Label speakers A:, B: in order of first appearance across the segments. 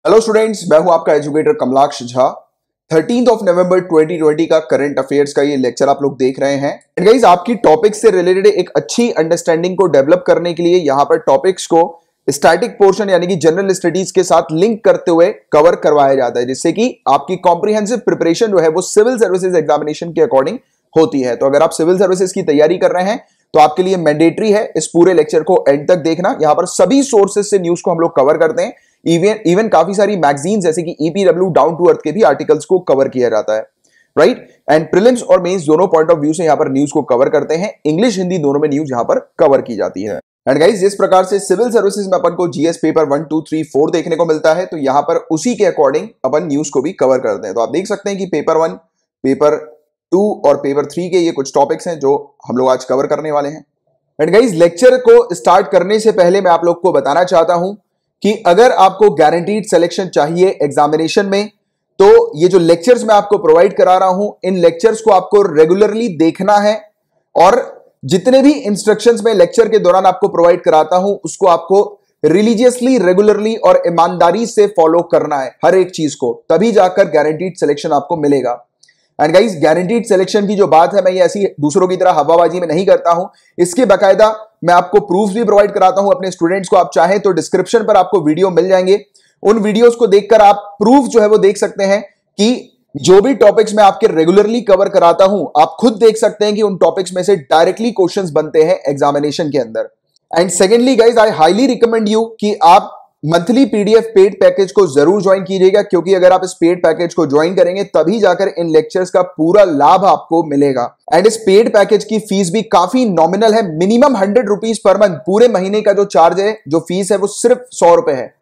A: Hello students, मैं हूं आपका एजुकेटर कमलाक्ष झा। 13 नवंबर 2020 का करंट अफेयर्स का ये लेक्चर आप लोग देख रहे हैं। एंड गाइस, आपकी टॉपिक से रिलेटेड एक अच्छी अंडरस्टैंडिंग को डेवलप करने के लिए यहां पर टॉपिक्स को स्टैटिक पोर्शन यानी कि जनरल स्टडीज के साथ लिंक करते हुए कवर करवाया जाता है, जिससे कि आपकी कॉम्प्रिहेंसिव प्रिपरेशन जो है वो सिविल सर्विसेज एग्जामिनेशन के अकॉर्डिंग होती है। तो अगर आप सिविल सर्विसेज की तैयारी कर रहे हैं तो आपके लिए मैंडेटरी है इस पूरे लेक्चर को एंड तक देखना। यहां पर सभी सोर्सेज से न्यूज को हम लोग कवर करते हैं। इवन काफी सारी मैगजीन जैसे कि ईपीडब्ल्यू, डाउन टू अर्थ के भी आर्टिकल्स को कवर किया जाता है, राइट। एंड प्रीलिम्स और मेंस दोनों पॉइंट ऑफ व्यू से यहां पर न्यूज को कवर करते हैं। इंग्लिश हिंदी दोनों में न्यूज यहां पर कवर की जाती है। एंड गाइस, जिस प्रकार से सिविल सर्विसेज में अपन को जीएस पेपर 1, 2, 3, 4 देखने को मिलता है, तो यहां पर उसी के अकॉर्डिंग अपन न्यूज को भी कवर करते हैं। तो आप देख सकते हैं कि पेपर 1, पेपर 2 और पेपर 3 के ये कुछ टॉपिक्स हैं जो हम लोग आज कवर करने वाले हैं। एंड गाइस, लेक्चर को स्टार्ट करने से पहले मैं आप लोग को बताना चाहता हूं कि अगर आपको गारंटीड सिलेक्शन चाहिए एग्जामिनेशन में, तो ये जो लेक्चर्स मैं आपको प्रोवाइड करा रहा हूं, इन लेक्चर्स को आपको रेगुलरली देखना है और जितने भी इंस्ट्रक्शंस मैं लेक्चर के दौरान आपको प्रोवाइड कराता हूं उसको आपको रिलीजियसली, रेगुलरली और ईमानदारी से फॉलो करना है हर एक चीज को, तभी जाकर गारंटीड सिलेक्शन आपको मिलेगा। एंड गाइस, गारंटीड सिलेक्शन की जो बात है, मैं ये ऐसी दूसरों की तरह हवाबाजी में नहीं करता हूं। इसके बाकायदा मैं आपको प्रूफ भी प्रोवाइड कराता हूं अपने स्टूडेंट्स को। आप चाहें तो डिस्क्रिप्शन पर आपको वीडियो मिल जाएंगे, उन वीडियोस को देखकर आप प्रूफ जो है वो देख सकते हैं कि जो भी टॉपिक्स मैं आपके रेगुलरली कवर कराता हूं, आप खुद देख सकते हैं कि उन टॉपिक्स में से डायरेक्टली क्वेश्चंस बनते हैं एग्जामिनेशन के अंदर। And secondly guys, I highly recommend you कि आप मंथली पीडीएफ पेड पैकेज को जरूर ज्वाइन कीजिएगा, क्योंकि अगर आप इस पेड पैकेज को ज्वाइन करेंगे तभी जाकर इन लेक्चर्स का पूरा लाभ आपको मिलेगा। एंड इस पेड पैकेज की फीस भी काफी नॉमिनल है, मिनिमम 100 रुपीज पर मंथ। पूरे महीने का जो चार्ज है, जो फीस है, वो सिर्फ 100 रुपए है।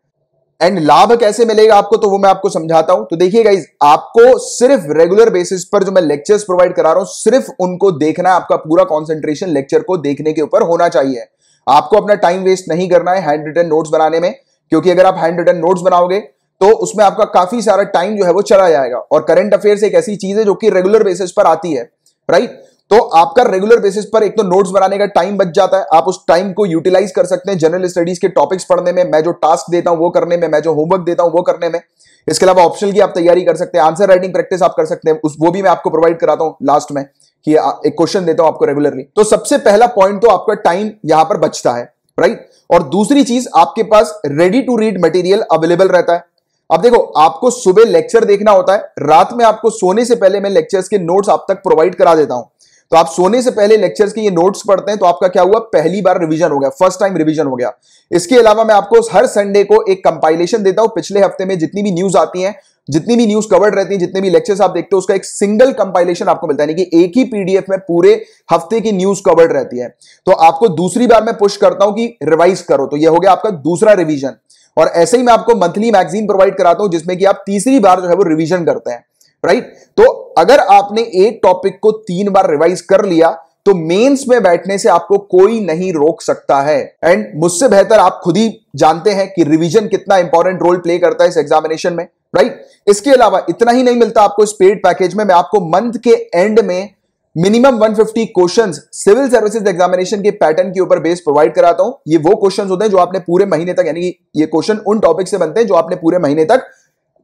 A: एंड लाभ कैसे मिलेगा आपको, तो वो मैं आपको समझाता हूं। तो देखिए गाइस, आपको सिर्फ रेगुलर बेसिस पर जो मैं लेक्चर्स प्रोवाइड करा रहा हूं, सिर्फ उनको देखना है। आपका पूरा कॉन्सेंट्रेशन लेक्चर को देखने के ऊपर होना चाहिए। आपको अपना टाइम वेस्ट नहीं करना है हैंड रिटन नोट्स बनाने में, क्योंकि अगर आप हैंड रिटन नोट्स बनाओगे तो उसमें आपका काफी सारा टाइम जो है वो चला जाएगा। और करंट अफेयर्स एक ऐसी चीज है जो कि रेगुलर बेसिस पर आती है, राइट। तो आपका रेगुलर बेसिस पर एक तो नोट्स बनाने का टाइम बच जाता है, आप उस टाइम को यूटिलाइज कर सकते हैं जनरल स्टडीज के टॉपिक्स पढ़ने में, मैं जो टास्क देता हूं वो करने में, मैं जो होमवर्क देता हूं वो करने में। इसके अलावा ऑप्शनल की आप तैयारी कर सकते हैं, आंसर राइटिंग प्रैक्टिस आप कर सकते हैं, वो भी मैं आपको प्रोवाइड कराता हूं लास्ट में, कि एक क्वेश्चन देता हूं आपको रेगुलरली। तो सबसे पहला पॉइंट तो आपका टाइम यहां पर बचता है, राइट। और दूसरी चीज, आपके पास ready to read material available रहता है। अब देखो, आपको सुबह लेक्चर देखना होता है, रात में आपको सोने से पहले मैं लेक्चर्स के नोट्स आप तक प्रोवाइड करा देता हूं। तो आप सोने से पहले लेक्चर्स के ये नोट्स पढ़ते हैं, तो आपका क्या हुआ, पहली बार रिवीजन हो गया, फर्स्ट टाइम रिवीजन हो गया। इसके अलावा मैं आपको हर संडे को एक कंपाइलेशन देता हूं, पिछले हफ्ते में जितनी भी न्यूज आती है, जितनी भी न्यूज कवर्ड रहती है, जितने भी लेक्चर्स आप देखते हो, उसका एक सिंगल कंपाइलेशन आपको मिलता है, यानी कि एक ही पीडीएफ में पूरे हफ्ते की न्यूज कवर्ड रहती है। तो आपको दूसरी बार मैं पुश करता हूं कि रिवाइज करो, तो यह हो गया आपका दूसरा रिवीजन। और ऐसे ही मैं आपको मंथली मैगजीन प्रोवाइड कराता हूं, जिसमें कि आप तीसरी बार जो है वो रिवीजन करते हैं, राइट। तो अगर आपने एक टॉपिक को 3 बार रिवाइज कर लिया तो मेंस में बैठने से आपको कोई नहीं रोक सकता है। एंड मुझसे बेहतर आप खुद ही जानते हैं कि रिवीजन कितना इंपॉर्टेंट रोल प्ले करता है इस एग्जामिनेशन में, राइट। इसके अलावा इतना ही नहीं मिलता आपको इस पेड पैकेज में, मैं आपको मंथ के एंड में minimum 150 questions civil services examination के पैटर्न के ऊपर बेस प्रोवाइड कराता हूं। ये वो क्वेश्चंस होते हैं जो आपने पूरे महीने तक, यानी कि ये क्वेश्चन उन टॉपिक से बनते हैं जो आपने पूरे महीने तक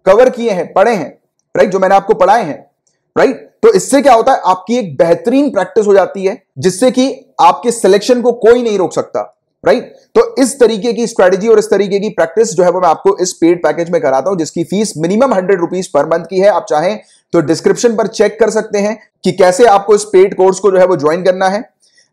A: कवर किए हैं, पढ़े हैं, राइट, जो मैंने आपको पढ़ाए हैं, राइट। तो इससे क्या होता है, आपकी एक बेहतरीन प्रैक्टिस हो जाती है, जिससे कि आपके सिलेक्शन को कोई नहीं रोक सकता, राइट। तो इस तरीके की स्ट्रेटेजी और इस तरीके की प्रैक्टिस जो है वो मैं आपको इस पेड पैकेज में कराता हूं, जिसकी fees minimum 100 rupees per month की है। आप चाहें तो डिस्क्रिप्शन पर चेक कर सकते हैं कि कैसे आपको इस पेड कोर्स को जो है वो ज्वाइन करना है।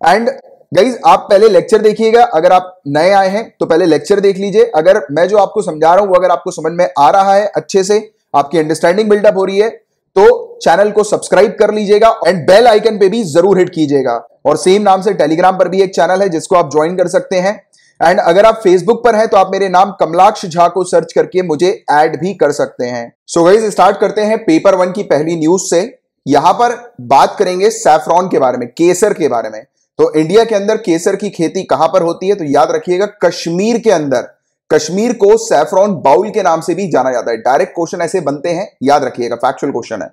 A: एंड गाइज, आप पहले लेक्चर देखिएगा, अगर आप नए आए हैं तो पहले लेक्चर देख लीजिए। अगर मैं जो आपको समझा रहा हूं वो अगर आपको समझ में आ रहा है, अच्छे से आपकी अंडरस्टैंडिंग बिल्डअप हो रही है, तो चैनल को सब्सक्राइब कर लीजिएगा एंड बेल आइकन पे भी जरूर हिट कीजिएगा। और सेम नाम से टेलीग्राम पर भी एक चैनल है जिसको आप ज्वाइन कर सकते हैं। एंड अगर आप फेसबुक पर हैं तो आप मेरे नाम कमलाक्ष झा को सर्च करके मुझे ऐड भी कर सकते हैं। सो गाइस, स्टार्ट करते हैं पेपर 1 की पहली न्यूज से। यहां पर बात करेंगे सैफरॉन के बारे में, केसर के बारे में। तो इंडिया के अंदर केसर की खेती कहां पर होती है, तो याद रखिएगा कश्मीर के अंदर। कश्मीर को सैफरॉन बाउल के नाम से भी जाना जाता है। डायरेक्ट क्वेश्चन ऐसे बनते हैं, याद रखिएगा, फैक्चुअल क्वेश्चन है।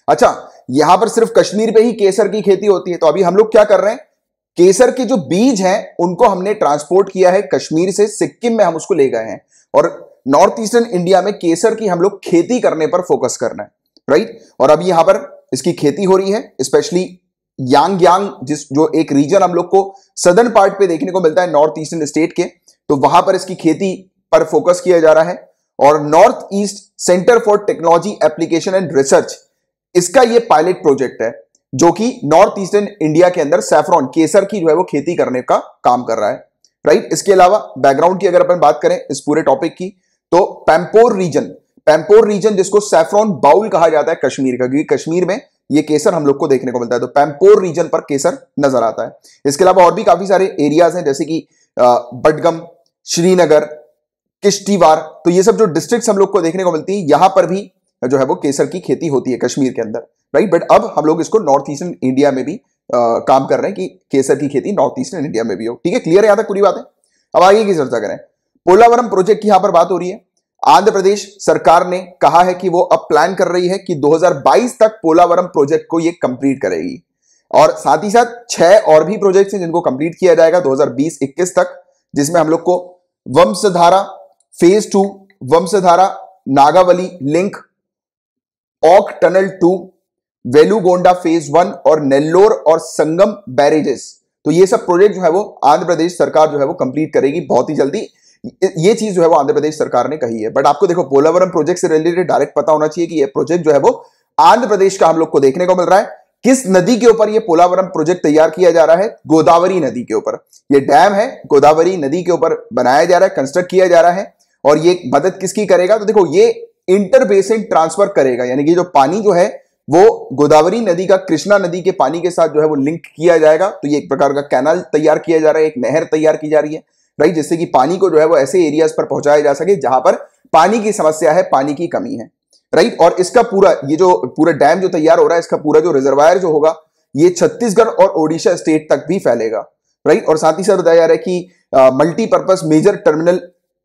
A: अच्छा, यहां पर सिर्फ कश्मीर पे ही केसर की खेती होती है। तो अभी हम लोग क्या कर रहे हैं, केसर के जो बीज हैं उनको हमने ट्रांसपोर्ट किया है कश्मीर से, सिक्किम में हम उसको ले गए हैं। और नॉर्थ ईस्टर्न इंडिया में केसर की हम लोग खेती करने पर फोकस करना है, राइट। और अभी यहां पर इसकी खेती हो रही है, स्पेशली यांग जो एक रीजन हम लोग को सदर्न पार्ट पे देखने को मिलता है नॉर्थ ईस्टर्न स्टेट के, तो वहां पर इसकी खेती पर फोकस किया जा रहा है। और north east centre for technology application and research, इसका ये पायलट प्रोजेक्ट है जो कि नॉर्थ ईस्टर्न इंडिया के अंदर सैफरॉन केसर की जो है वो खेती करने का काम कर रहा है, राइट। इसके अलावा बैकग्राउंड की अगर अपन बात करें इस पूरे टॉपिक की, तो पैम्पोर रीजन जिसको सैफरॉन बाउल कहा जाता है कश्मीर का, क्योंकि कश्मीर में ये केसर हम लोग को देखने को मिलता है, तो पैम्पोर रीजन पर केसर नजर आता है। इसके अलावा और भी काफी सारे एरियाज हैं जैसे कि बडगम, श्रीनगर, किश्तवाड़, तो ये सब जो डिस्ट्रिक्ट्स हम लोग को देखने को मिलती है, यहां पर भी जो है वो केसर की खेती होती है कश्मीर के अंदर, राइट। बट अब हम लोग इसको नॉर्थ ईस्टर्न इंडिया में भी काम कर रहे हैं कि केसर की खेती नॉर्थ ईस्टर्न इंडिया में भी हो, ठीक है। क्लियर है यहां तक पूरी बात है। अब आगे की चर्चा करें। पोलावरम प्रोजेक्ट की यहां पर बात हो रही है। आंध्र प्रदेश सरकार ने कहा है कि वो अब प्लान कर रही है कि 2022 तक पोलावरम प्रोजेक्ट को ये कंप्लीट करेगी, और साथ ही साथ 6 और भी प्रोजेक्ट्स हैं जिनको कंप्लीट किया जाएगा 2020-21 तक, जिसमें हम लोग को वंशधारा फेज 2, वंशधारा नागावली लिंक, ऑक टनल 2, वेलुगोंडा फेज 1 और नेल्लोर और संगम बैरेजेस, तो ये सब प्रोजेक्ट जो है वो आंध्र प्रदेश सरकार जो है वो कंप्लीट करेगी बहुत ही जल्दी। ये चीज जो है वो आंध्र प्रदेश सरकार ने कही है। बट आपको देखो पोलावरम प्रोजेक्ट से रिलेटेड डायरेक्ट पता होना चाहिए कि ये प्रोजेक्ट जो है वो आंध्र प्रदेश का हम लोग को देखने को मिल रहा है। किस नदी के ऊपर ये पोलावरम प्रोजेक्ट तैयार किया जा रहा है? गोदावरी नदी के ऊपर। ये डैम है गोदावरी नदी के ऊपर बनाया जा रहा है, कंस्ट्रक्ट किया जा रहा है। और ये मदद किसकी करेगा? तो देखो ये इंटर बेसिन ट्रांसफर करेगा, यानी कि जो पानी जो है वो गोदावरी नदी का कृष्णा नदी के पानी के साथ जो है वो लिंक किया जाएगा। तो ये एक प्रकार का कैनाल तैयार किया जा रहा है, एक नहर तैयार की जा रही है, राइट, जिससे कि पानी को जो है वो ऐसे एरियाज पर पहुंचाया जा सके जहां पर पानी की समस्या है, पानी की कमी है, राइट। और इसका पूरा ये जो पूरा डैम जो तैयार हो रहा है, इसका पूरा जो रिजर्वायर जो होगा ये छत्तीसगढ़ और ओडिशा स्टेट तक भी फैलेगा, राइट। और साथ ही साथ बताया जा रहा है कि multipurpose major terminal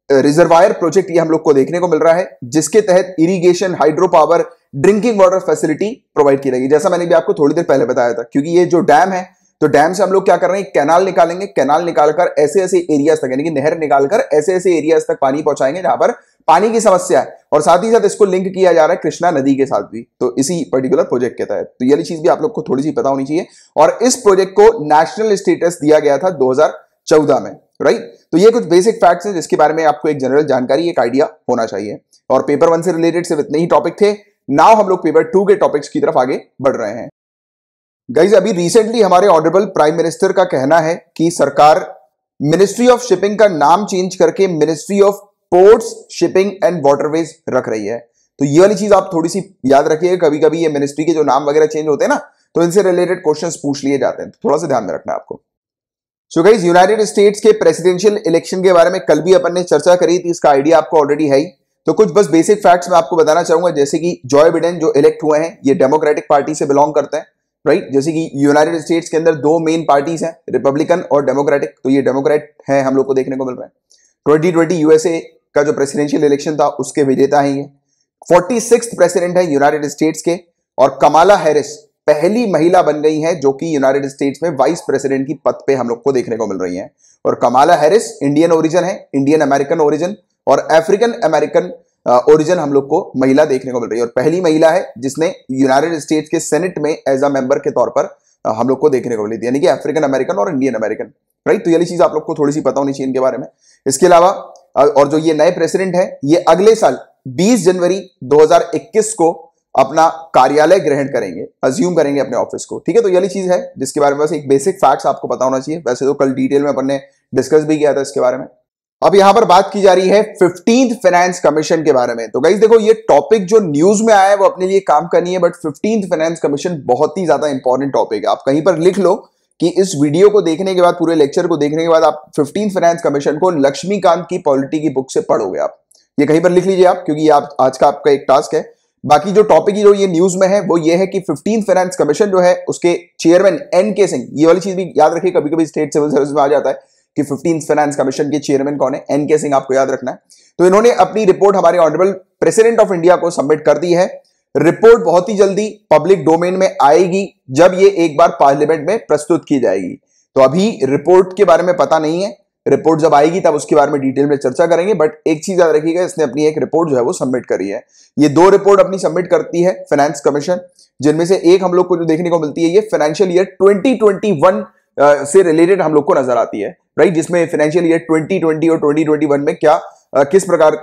A: reservoir project ये हम लोग को देखने को मिल रहा है, जिसके तहत irrigation, hydro power, drinking water facility provide की जाएगी। जैसा मैंने भी आपको थोड़ी देर पहले बताया था, क्योंकि ये जो डैम है तो डैम से हम लोग क्या कर रहे हैं, कैनाल निकालेंगे, कैनाल निकालकर ऐसे ऐसे एरियाज तक, यानी कि नहर निकालकर ऐसे ऐसे एरियाज तक पानी पहुंचाएंगे जहां पर पानी की समस्या है। और साथ ही साथ इसको लिंक किया जा रहा है कृष्णा नदी के साथ भी, तो इसी पर्टिकुलर प्रोजेक्ट के तहत। तो ये चीज भी आप लोग को थोड़ी सी पता होनी चाहिए। और इस प्रोजेक्ट को नेशनल स्टेटस दिया गया था 2014 में, राइट। तो ये कुछ बेसिक फैक्ट्स हैं जिसके बारे में आपको एक जनरल जानकारी, एक आइडिया होना चाहिए। और पेपर 1 से रिलेटेड सिर्फ इतने ही टॉपिक थे। नाउ हम लोग पेपर 2 के टॉपिक्स की तरफ आगे बढ़ रहे हैं। गाइज अभी रिसेंटली हमारे ऑनरेबल प्राइम मिनिस्टर का कहना है कि सरकार मिनिस्ट्री ऑफ शिपिंग का नाम चेंज करके ministry of ports, shipping and waterways रख रही है। तो ये वाली चीज आप थोड़ी सी याद रखिए, कभी कभी ये मिनिस्ट्री के जो नाम वगैरह चेंज होते हैं ना, तो इनसे रिलेटेड क्वेश्चंस पूछ लिए जाते हैं, तो थोड़ा सा ध्यान में रखना है आपको। सो गाइज यूनाइटेड स्टेट्स के प्रेसिडेंशियल इलेक्शन के बारे में कल भी अपन ने चर्चा करी थी, इसका आइडिया आपको ऑलरेडी है ही। तो कुछ बस बेसिक फैक्ट्स मैं आपको बताना चाहूंगा, जैसे कि जॉय बिडेन जो इलेक्ट हुए हैं ये डेमोक्रेटिक पार्टी से बिलोंग करते हैं, राइट। जैसे कि यूनाइटेड स्टेट्स के अंदर 2 मेन पार्टीज हैं, रिपब्लिकन और डेमोक्रेटिक, तो ये डेमोक्रेट है हम लोग को देखने को मिल रहा है। 2020 यूएसए का जो प्रेसिडेंशियल इलेक्शन था उसके विजेता हैं ये। 46th प्रेसिडेंट है यूनाइटेड स्टेट्स के। और कमाला हैरिस पहली महिला बन गई है जो कि यूनाइटेड स्टेट्स में वाइस प्रेसिडेंट की पद पे हम लोग को देखने को मिल रही हैं। और कमाला हैरिस इंडियन ओरिजिन है, इंडियन अमेरिकन ओरिजिन और अफ्रीकन अमेरिकन ओरिजिन हम लोग को महिला देखने को मिल रही है। और पहली महिला है जिसने यूनाइटेड स्टेट्स के सेनेट में एज अ मेंबर के तौर पर हम लोग को देखने को मिली थी, यानी कि अफ्रीकन अमेरिकन और इंडियन अमेरिकन, राइट। तो ये चीज आप लोग को थोड़ी सी पता होनी चाहिए इनके बारे में। इसके अलावा और जो ये नए प्रेसिडेंट है ये अगले साल 20 जनवरी 2021 को अपना कार्यालय ग्रहण करेंगे, अज्यूम करेंगे अपने ऑफिस को, ठीक है। तो ये चीज है जिसके बारे में बस एक बेसिक फैक्ट्स आपको पता होना चाहिए। वैसे तो कल डिटेल में अपन ने डिस्कस भी किया था इसके बारे में। अब यहां पर बात की जा रही है 15th फाइनेंस कमीशन के बारे में। तो गाइस देखो ये टॉपिक जो न्यूज में आया है वो अपने लिए काम करनी है, बट 15th फाइनेंस कमीशन बहुत ही ज्यादा इंपॉर्टेंट टॉपिक है। आप कहीं पर लिख लो कि इस वीडियो को देखने के बाद, पूरे लेक्चर को देखने के बाद आप 15th फाइनेंस कमीशन को लक्ष्मीकांत की पॉलिटी की बुक से पढ़ोगे आप, ये कहीं पर लिख लीजिए आप, क्योंकि आप आज का आपका एक टास्क है। बाकी जो टॉपिक जो ये न्यूज में है वो ये है कि 15th फाइनेंस कमीशन जो है उसके चेयरमैन एन.के. सिंह, ये वाली चीज भी याद रखिए, कभी कभी स्टेट सिविल सर्विस में आ जाता है कि 15th फाइनेंस कमीशन के चेयरमैन कौन है, एन.के. सिंह, आपको याद रखना है। तो इन्होंने अपनी रिपोर्ट हमारे ऑनरेबल प्रेसिडेंट ऑफ इंडिया को सबमिट कर दी है। रिपोर्ट बहुत ही जल्दी पब्लिक डोमेन में आएगी जब ये एक बार पार्लियामेंट में प्रस्तुत की जाएगी। तो अभी रिपोर्ट के बारे में पता नहीं है, रिपोर्ट जब आएगी तब उसके बारे में डिटेल में चर्चा करेंगे, बट एक चीज याद रखिएगा, इसने अपनी एक रिपोर्ट जो है वो सबमिट करी है। ये 2 रिपोर्ट अपनी सबमिट करती है फाइनेंस कमीशन, जिनमें से एक हम लोग को जो देखने को मिलती है ये फाइनेंशियल ईयर 2021 से रिलेटेड हम लोग को नजर आती है, राइट, जिसमें फाइनेंशियल ईयर 2020 और 2021 में क्या किस प्रकार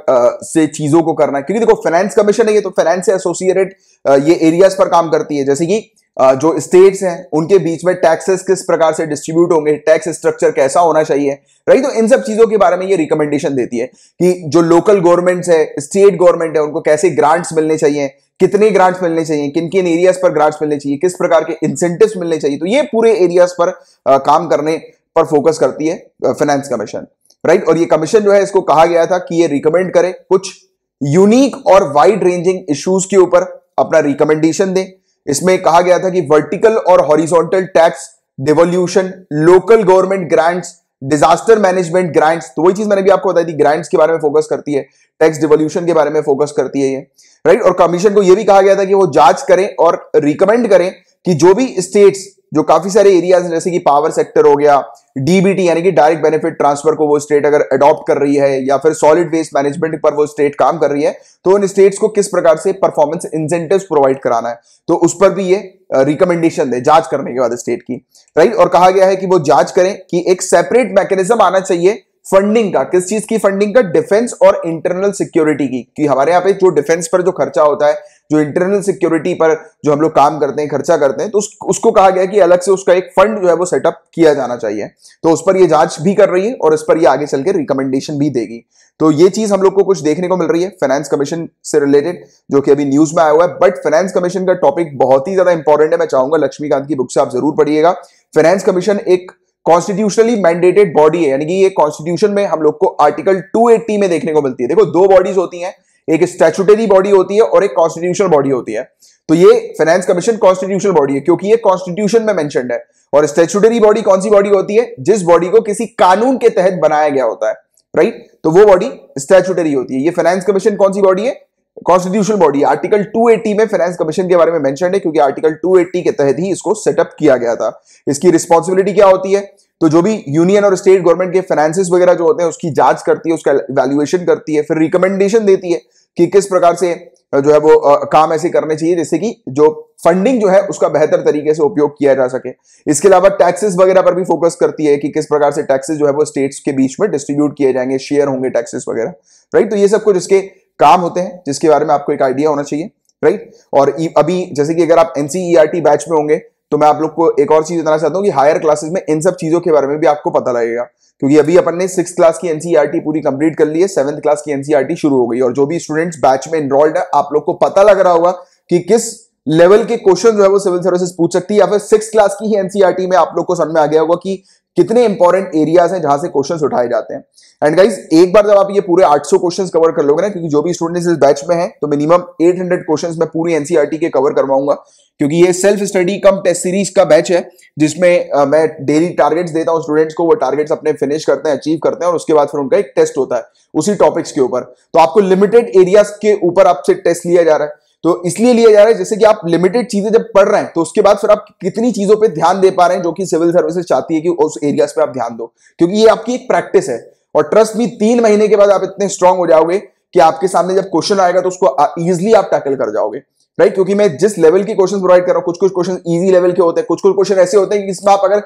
A: से चीजों को करना है। क्योंकि देखो फाइनेंस कमीशन है ये, तो फाइनेंस से एसोसिएटेड ये एरियाज पर काम करती है, जैसे कि जो स्टेट्स हैं उनके बीच में टैक्सेस किस प्रकार से डिस्ट्रीब्यूट होंगे, टैक्स स्ट्रक्चर कैसा होना चाहिए, राइट। तो इन सब चीजों के बारे में ये रिकमेंडेशन देती है कि जो लोकल गवर्नमेंट्स है, स्टेट गवर्नमेंट है, उनको कैसे ग्रांट्स मिलने चाहिए, कितने ग्रांट्स मिलने चाहिए, किन किन एरियाज पर ग्रांट्स मिलने चाहिए, किस प्रकार के इंसेंटिव्स मिलने चाहिए। तो ये पूरे एरियाज पर काम करने पर फोकस करती है फाइनेंस कमीशन, राइट। और ये कमीशन जो है इसको कहा गया था कि ये रिकमेंड करे कुछ यूनिक और वाइड रेंजिंग इश्यूज के ऊपर अपना रिकमेंडेशन दे। इसमें कहा गया था कि वर्टिकल और horizontal tax devolution, local government grants, disaster management grants, तो वही चीज मैंने भी आपको बताई थी, ग्रांट्स के बारे में फोकस करती है, टैक्स डिवोल्यूशन के बारे में फोकस करती है ये, राइट। और कमीशन को यह भी कहा गया था कि वो जांच करें और रिकमेंड करें कि जो भी स्टेट्स, जो काफी सारे एरियाज हैं जैसे कि पावर सेक्टर हो गया, डीबीटी यानी कि डायरेक्ट बेनिफिट ट्रांसफर को वो स्टेट अगर अडॉप्ट कर रही है, या फिर सॉलिड वेस्ट मैनेजमेंट पर वो स्टेट काम कर रही है, तो उन स्टेट्स को किस प्रकार से परफॉर्मेंस इंसेंटिव्स प्रोवाइड कराना है, तो उस पर भी ये रिकमेंडेशन दे जांच करने के बाद स्टेट की, राइट। और कहा गया है कि वो जांच करें कि एक सेपरेट मैकेनिज्म आना चाहिए फंडिंग का, किस चीज की फंडिंग का, डिफेंस और इंटरनल सिक्योरिटी की, कि हमारे यहाँ पे जो डिफेंस पर जो खर्चा होता है, जो इंटरनल सिक्योरिटी पर जो हम लोग काम करते हैं, खर्चा करते हैं, तो उसको कहा गया कि अलग से उसका एक फंड जो है वो सेटअप किया जाना चाहिए। तो उस पर ये जांच भी कर रही है और इस पर ये आगे चल के रिकमेंडेशन भी देगी। तो ये चीज हम लोग को कुछ देखने को मिल रही है फाइनेंस कमीशन से रिलेटेड, जो कि अभी न्यूज में आया हुआ है। बट फाइनेंस कमीशन का टॉपिक बहुत ही ज्यादा इंपॉर्टेंट है, मैं चाहूंगा लक्ष्मीकांत की बुक से आप जरूर पढ़िएगा। फाइनेंस कमीशन एक कॉन्स्टिट्यूशनली मैंडेटेड बॉडी है, यानी कि ये कॉन्स्टिट्यूशन में हम लोग को आर्टिकल 280 में देखने को मिलती है। देखो 2 बॉडीज होती हैं, एक स्टैट्यूटरी बॉडी होती है और एक कॉन्स्टिट्यूशनल बॉडी होती है। तो ये फाइनेंस कमीशन कॉन्स्टिट्यूशनल बॉडी है क्योंकि ये कॉन्स्टिट्यूशन में मेंशन्ड है। और स्टैट्यूटरी बॉडी कौन सी बॉडी होती है? जिस बॉडी को किसी कानून के तहत बनाया गया होता है, राइट, तो वो बॉडी स्टैट्यूटरी होती है। ये फाइनेंस कमीशन कौन सी बॉडी है? Constitutional body. आर्टिकल 280 में फाइनेंस कमीशन के बारे में मेंशन्ड है क्योंकि आर्टिकल 280 के तहत ही इसको सेटअप किया गया था। इसकी रिस्पॉन्सिबिलिटी क्या होती है? तो जो भी यूनियन और स्टेट गवर्नमेंट के फाइनेंसेस वगैरह जो होते हैं उसकी जांच करती है, उसका वैल्यूएशन करती है, फिर रिकमेंडेशन देती है कि किस प्रकार से जो है वो काम ऐसे करने चाहिए जैसे कि जो फंडिंग जो है उसका बेहतर तरीके से उपयोग किया जा सके। इसके अलावा टैक्सेस वगैरह पर भी फोकस करती है कि किस प्रकार से टैक्सेस जो है वो स्टेट्स के बीच में डिस्ट्रीब्यूट किए जाएंगे, शेयर होंगे टैक्सेस वगैरह, राइट। तो ये सब कुछ इसके काम होते हैं जिसके बारे में आपको एक आइडिया होना चाहिए, राइट। और अभी जैसे कि अगर आप एनसीईआरटी बैच में होंगे तो मैं आप लोग को एक और चीज बताना चाहता हूं कि हायर क्लासेस में इन सब चीजों के बारे में भी आपको पता लगेगा क्योंकि अभी अपन ने 6th क्लास की एनसीईआरटी पूरी कंप्लीट कर ली है, 7th क्लास की एनसीईआरटी शुरू हो गई। और जो भी स्टूडेंट्स बैच में एनरोल्ड है, आप लोग को पता लग रहा होगा कि किस लेवल के क्वेश्चन जो है वो सिविल सर्विसेज पूछ सकती है, या फिर 6th क्लास की ही एनसीईआरटी में आप लोग को समझ में आ गया होगा कि कितने इंपॉर्टेंट एरियाज हैं जहां से क्वेश्चंस उठाए जाते हैं। एंड गाइस, एक बार जब आप ये पूरे 800 क्वेश्चंस कवर कर लोगे ना, क्योंकि जो भी स्टूडेंट्स इस बैच में हैं, तो मिनिमम 800 क्वेश्चंस मैं पूरी एनसीईआरटी के कवर करवाऊंगा क्योंकि ये सेल्फ स्टडी कम टेस्ट सीरीज का बैच है जिसमें मैं डेली टारगेट्स देता हूं स्टूडेंट्स को। वो टारगेट्स अपने फिनिश करते हैं, अचीव करते हैं और उसके बाद फिर उनका एक टेस्ट होता है उसी टॉपिक्स के ऊपर। तो आपको लिमिटेड एरियाज के ऊपर आपसे टेस्ट लिया जा रहा है, तो इसलिए लिया जा रहा है जैसे कि आप लिमिटेड चीजें जब पढ़ रहे हैं तो उसके बाद फिर आप कितनी चीजों पे ध्यान दे पा रहे हैं जो कि सिविल सर्विसेज चाहती है कि उस एरियाज पे आप ध्यान दो, क्योंकि ये आपकी एक प्रैक्टिस है। और ट्रस्ट मी, 3 महीने के बाद आप इतने स्ट्रांग हो जाओगे कि आपके सामने जब क्वेश्चन आएगा तो उसको इजिली आप टैकल कर जाओगे, राइट। क्योंकि मैं जिस लेवल के क्वेश्चन प्रोवाइड कर रहा हूं, कुछ कुछ क्वेश्चन इजी लेवल के होते हैं, कुछ कुछ क्वेश्चन ऐसे होते हैं कि इसमें आप अगर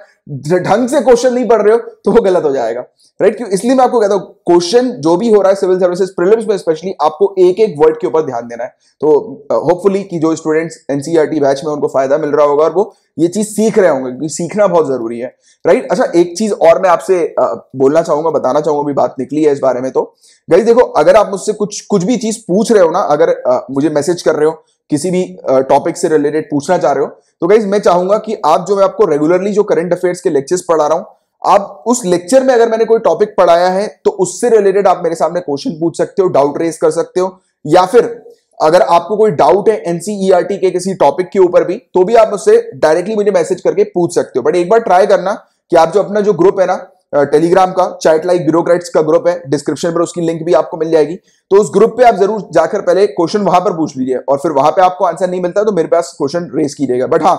A: ढंग से क्वेश्चन नहीं पढ़ रहे हो तो वो गलत हो जाएगा, राइट। क्यों? इसलिए मैं आपको कहता हूं क्वेश्चन जो भी हो रहा है सिविल सर्विसेज प्रीलिम्स में स्पेशली आपको एक एक वर्ड के ऊपर ध्यान देना है। तो होपफुली कि जो स्टूडेंट्स एनसीईआरटी बैच में उनको फायदा मिल रहा होगा और वो ये चीज सीख रहे होंगे क्योंकि सीखना बहुत जरूरी है, राइट। अच्छा, एक चीज और मैं आपसे बोलना चाहूंगा, बताना चाहूंगा, अभी बात निकली है इस बारे में। तो गाइस देखो, अगर आप मुझसे कुछ भी चीज पूछ रहे हो ना, अगर मुझे मैसेज कर रहे हो, किसी भी टॉपिक से रिलेटेड पूछना चाह रहे हो, तो गाइस मैं चाहूंगा कि आप जो मैं आपको रेगुलरली जो करंट अफेयर्स के लेक्चर्स पढ़ा रहा हूं, आप उस लेक्चर में अगर मैंने कोई टॉपिक पढ़ाया है तो उससे रिलेटेड आप मेरे सामने क्वेश्चन पूछ सकते हो, डाउट रेज कर सकते हो, या फिर अगर आपको कोई डाउट है एनसीईआरटी के किसी टॉपिक के ऊपर भी, तो भी आप मुझसे डायरेक्टली मुझे मैसेज करके पूछ सकते हो। बट एक बार ट्राई करना कि आप जो अपना जो ग्रुप है ना टेलीग्राम का, चैट लाइक ब्यूरोक्रेट्स का ग्रुप है, डिस्क्रिप्शन पर उसकी लिंक भी आपको मिल जाएगी, तो उस ग्रुप पे आप जरूर जाकर पहले क्वेश्चन वहां पर पूछ लीजिए और फिर वहां पे आपको आंसर नहीं मिलता तो मेरे पास क्वेश्चन रेज कीजिएगा। बट हाँ,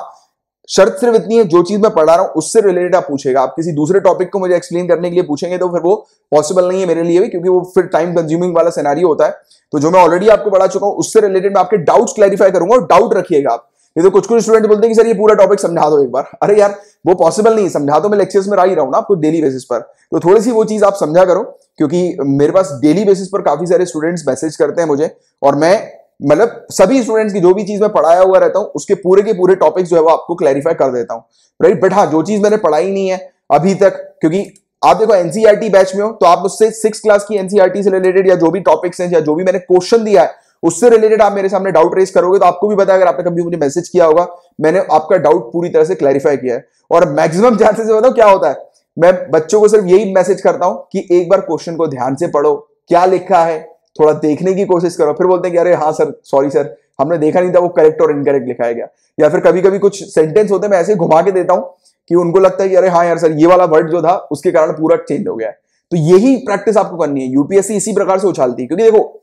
A: शर्त सिर्फ इतनी है, जो चीज मैं पढ़ा रहा हूं उससे रिलेटेड आप पूछेगा। आप किसी दूसरे टॉपिक को मुझे एक्सप्लेन करने के लिए पूछेंगे तो फिर वो पॉसिबल नहीं है मेरे लिए भी, क्योंकि वो फिर टाइम कंज्यूमिंग वाला सिनेरियो होता है। तो जो मैं ऑलरेडी आपको पढ़ा चुका हूं उससे रिलेटेड मैं आपके डाउट्स क्लैरिफाई करूंगा, और डाउट रखिएगा आप। नहीं तो कुछ स्टूडेंट बोलते हैं कि सर ये पूरा टॉपिक समझा दो एक बार। अरे यार वो पॉसिबल नहीं, समझा दो मैं लेक्चर्स में आ ही रहा हूं ना आपको डेली बेसिस पर, तो थोड़ी सी वो चीज आप समझा करो, क्योंकि मेरे पास डेली बेसिस पर काफी सारे स्टूडेंट्स मैसेज करते हैं मुझे, और मैं मतलब सभी स्टूडेंट्स की जो भी चीज मैं पढ़ाया हुआ रहता हूं उसके पूरे के पूरे टॉपिक्स जो है वो आपको क्लैरिफाई कर देता हूं, राइट। बट हाँ, जो चीज मैंने पढ़ाई नहीं है अभी तक, क्योंकि आप देखो एनसीईआरटी बैच में हो तो आप मुझसे 6 क्लास की एनसीईआरटी से रिलेटेड या जो भी टॉपिक्स हैं या जो भी मैंने क्वेश्चन दिया है उससे रिलेटेड आप मेरे सामने डाउट रेज करोगे तो आपको भी पता है, अगर आपने कभी मुझे मैसेज किया होगा मैंने आपका डाउट पूरी तरह से क्लैरिफाई किया है। और मैक्सिमम चांसेस बताओ क्या होता है, मैं बच्चों को सिर्फ यही मैसेज करता हूं कि एक बार क्वेश्चन को ध्यान से पढ़ो, क्या लिखा है थोड़ा देखने की कोशिश करो। फिर बोलते हैं कि अरे हाँ सर सॉरी सर हमने देखा नहीं था वो करेक्ट और इनकरेक्ट लिखा है क्या। या फिर कभी कभी कुछ सेंटेंस होते हैं मैं ऐसे घुमा के देता हूं कि उनको लगता है कि अरे हाँ यार सर ये वाला वर्ड जो था उसके कारण पूरा चेंज हो गया है। तो यही प्रैक्टिस आपको करनी है। यूपीएससी इसी प्रकार से उछालती है, क्योंकि देखो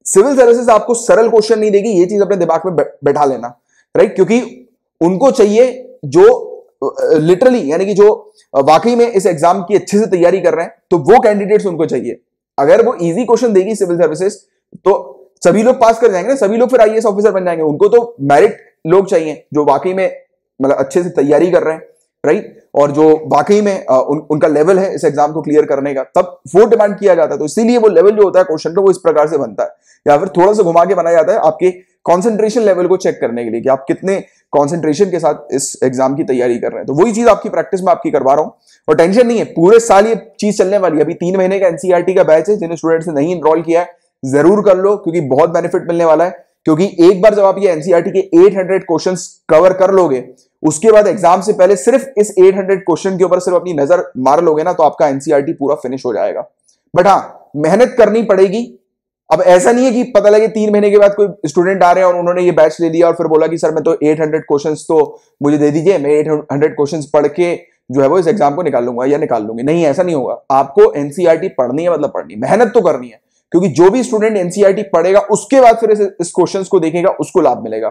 A: सिविल सर्विसेज आपको सरल क्वेश्चन नहीं देगी, ये चीज अपने दिमाग में बैठा लेना, राइट। क्योंकि उनको चाहिए जो लिटरली यानी कि जो वाकई में इस एग्जाम की अच्छे से तैयारी कर रहे हैं, तो वो कैंडिडेट्स उनको चाहिए। अगर वो इजी क्वेश्चन देगी सिविल सर्विसेज तो सभी लोग पास कर जाएंगे ना, सभी लोग फिर आईएएस ऑफिसर बन जाएंगे। उनको तो मेरिट लोग चाहिए जो वाकई में मतलब अच्छे से तैयारी कर रहे हैं, राइट, और जो वाकई में उनका लेवल है इस एग्जाम को क्लियर करने का, तब वो डिमांड किया जाता है। तो इसीलिए वो लेवल जो होता है क्वेश्चन का वो इस प्रकार से बनता है, या फिर थोड़ा सा घुमा के बनाया जाता है आपके कंसंट्रेशन लेवल को चेक करने के लिए कि आप कितने कंसंट्रेशन के साथ इस एग्जाम की तैयारी कर रहे हैं। तो वही चीज आपकी प्रैक्टिस में आपकी करवा रहा हूं, और टेंशन नहीं है, पूरे साल ये चीज चलने वाली है। अभी 3 महीने का एनसीईआरटी का बैच है, जिन्हें स्टूडेंट्स ने नहीं एनरोल किया है जरूर कर लो, क्योंकि बहुत बेनिफिट मिलने वाला है। क्योंकि एक बार जब आप ये एनसीईआरटी के 800 क्वेश्चंस कवर कर लोगे, उसके बाद एग्जाम से पहले सिर्फ इस 800 क्वेश्चन के ऊपर सिर्फ अपनी नजर मार लोगे ना, तो आपका एनसीईआरटी पूरा फिनिश हो जाएगा। बट हाँ, मेहनत करनी पड़ेगी। अब ऐसा नहीं है कि पता लगे 3 महीने के बाद कोई स्टूडेंट आ रहे हैं और उन्होंने ये बैच ले लिया और फिर बोला कि सर मैं तो 800 क्वेश्चंस तो मुझे दे दीजिए, मैं 800 क्वेश्चंस पढ़ के जो है वो इस एग्जाम को निकाल लूंगा या निकाल लूंगी। नहीं, ऐसा नहीं होगा। आपको एनसीईआरटी पढ़नी है, मतलब पढ़नी, मेहनत तो करनी है। क्योंकि जो भी स्टूडेंट एनसीईआरटी पढ़ेगा उसके बाद फिर इस क्वेश्चंस को देखेगा, उसको लाभ मिलेगा।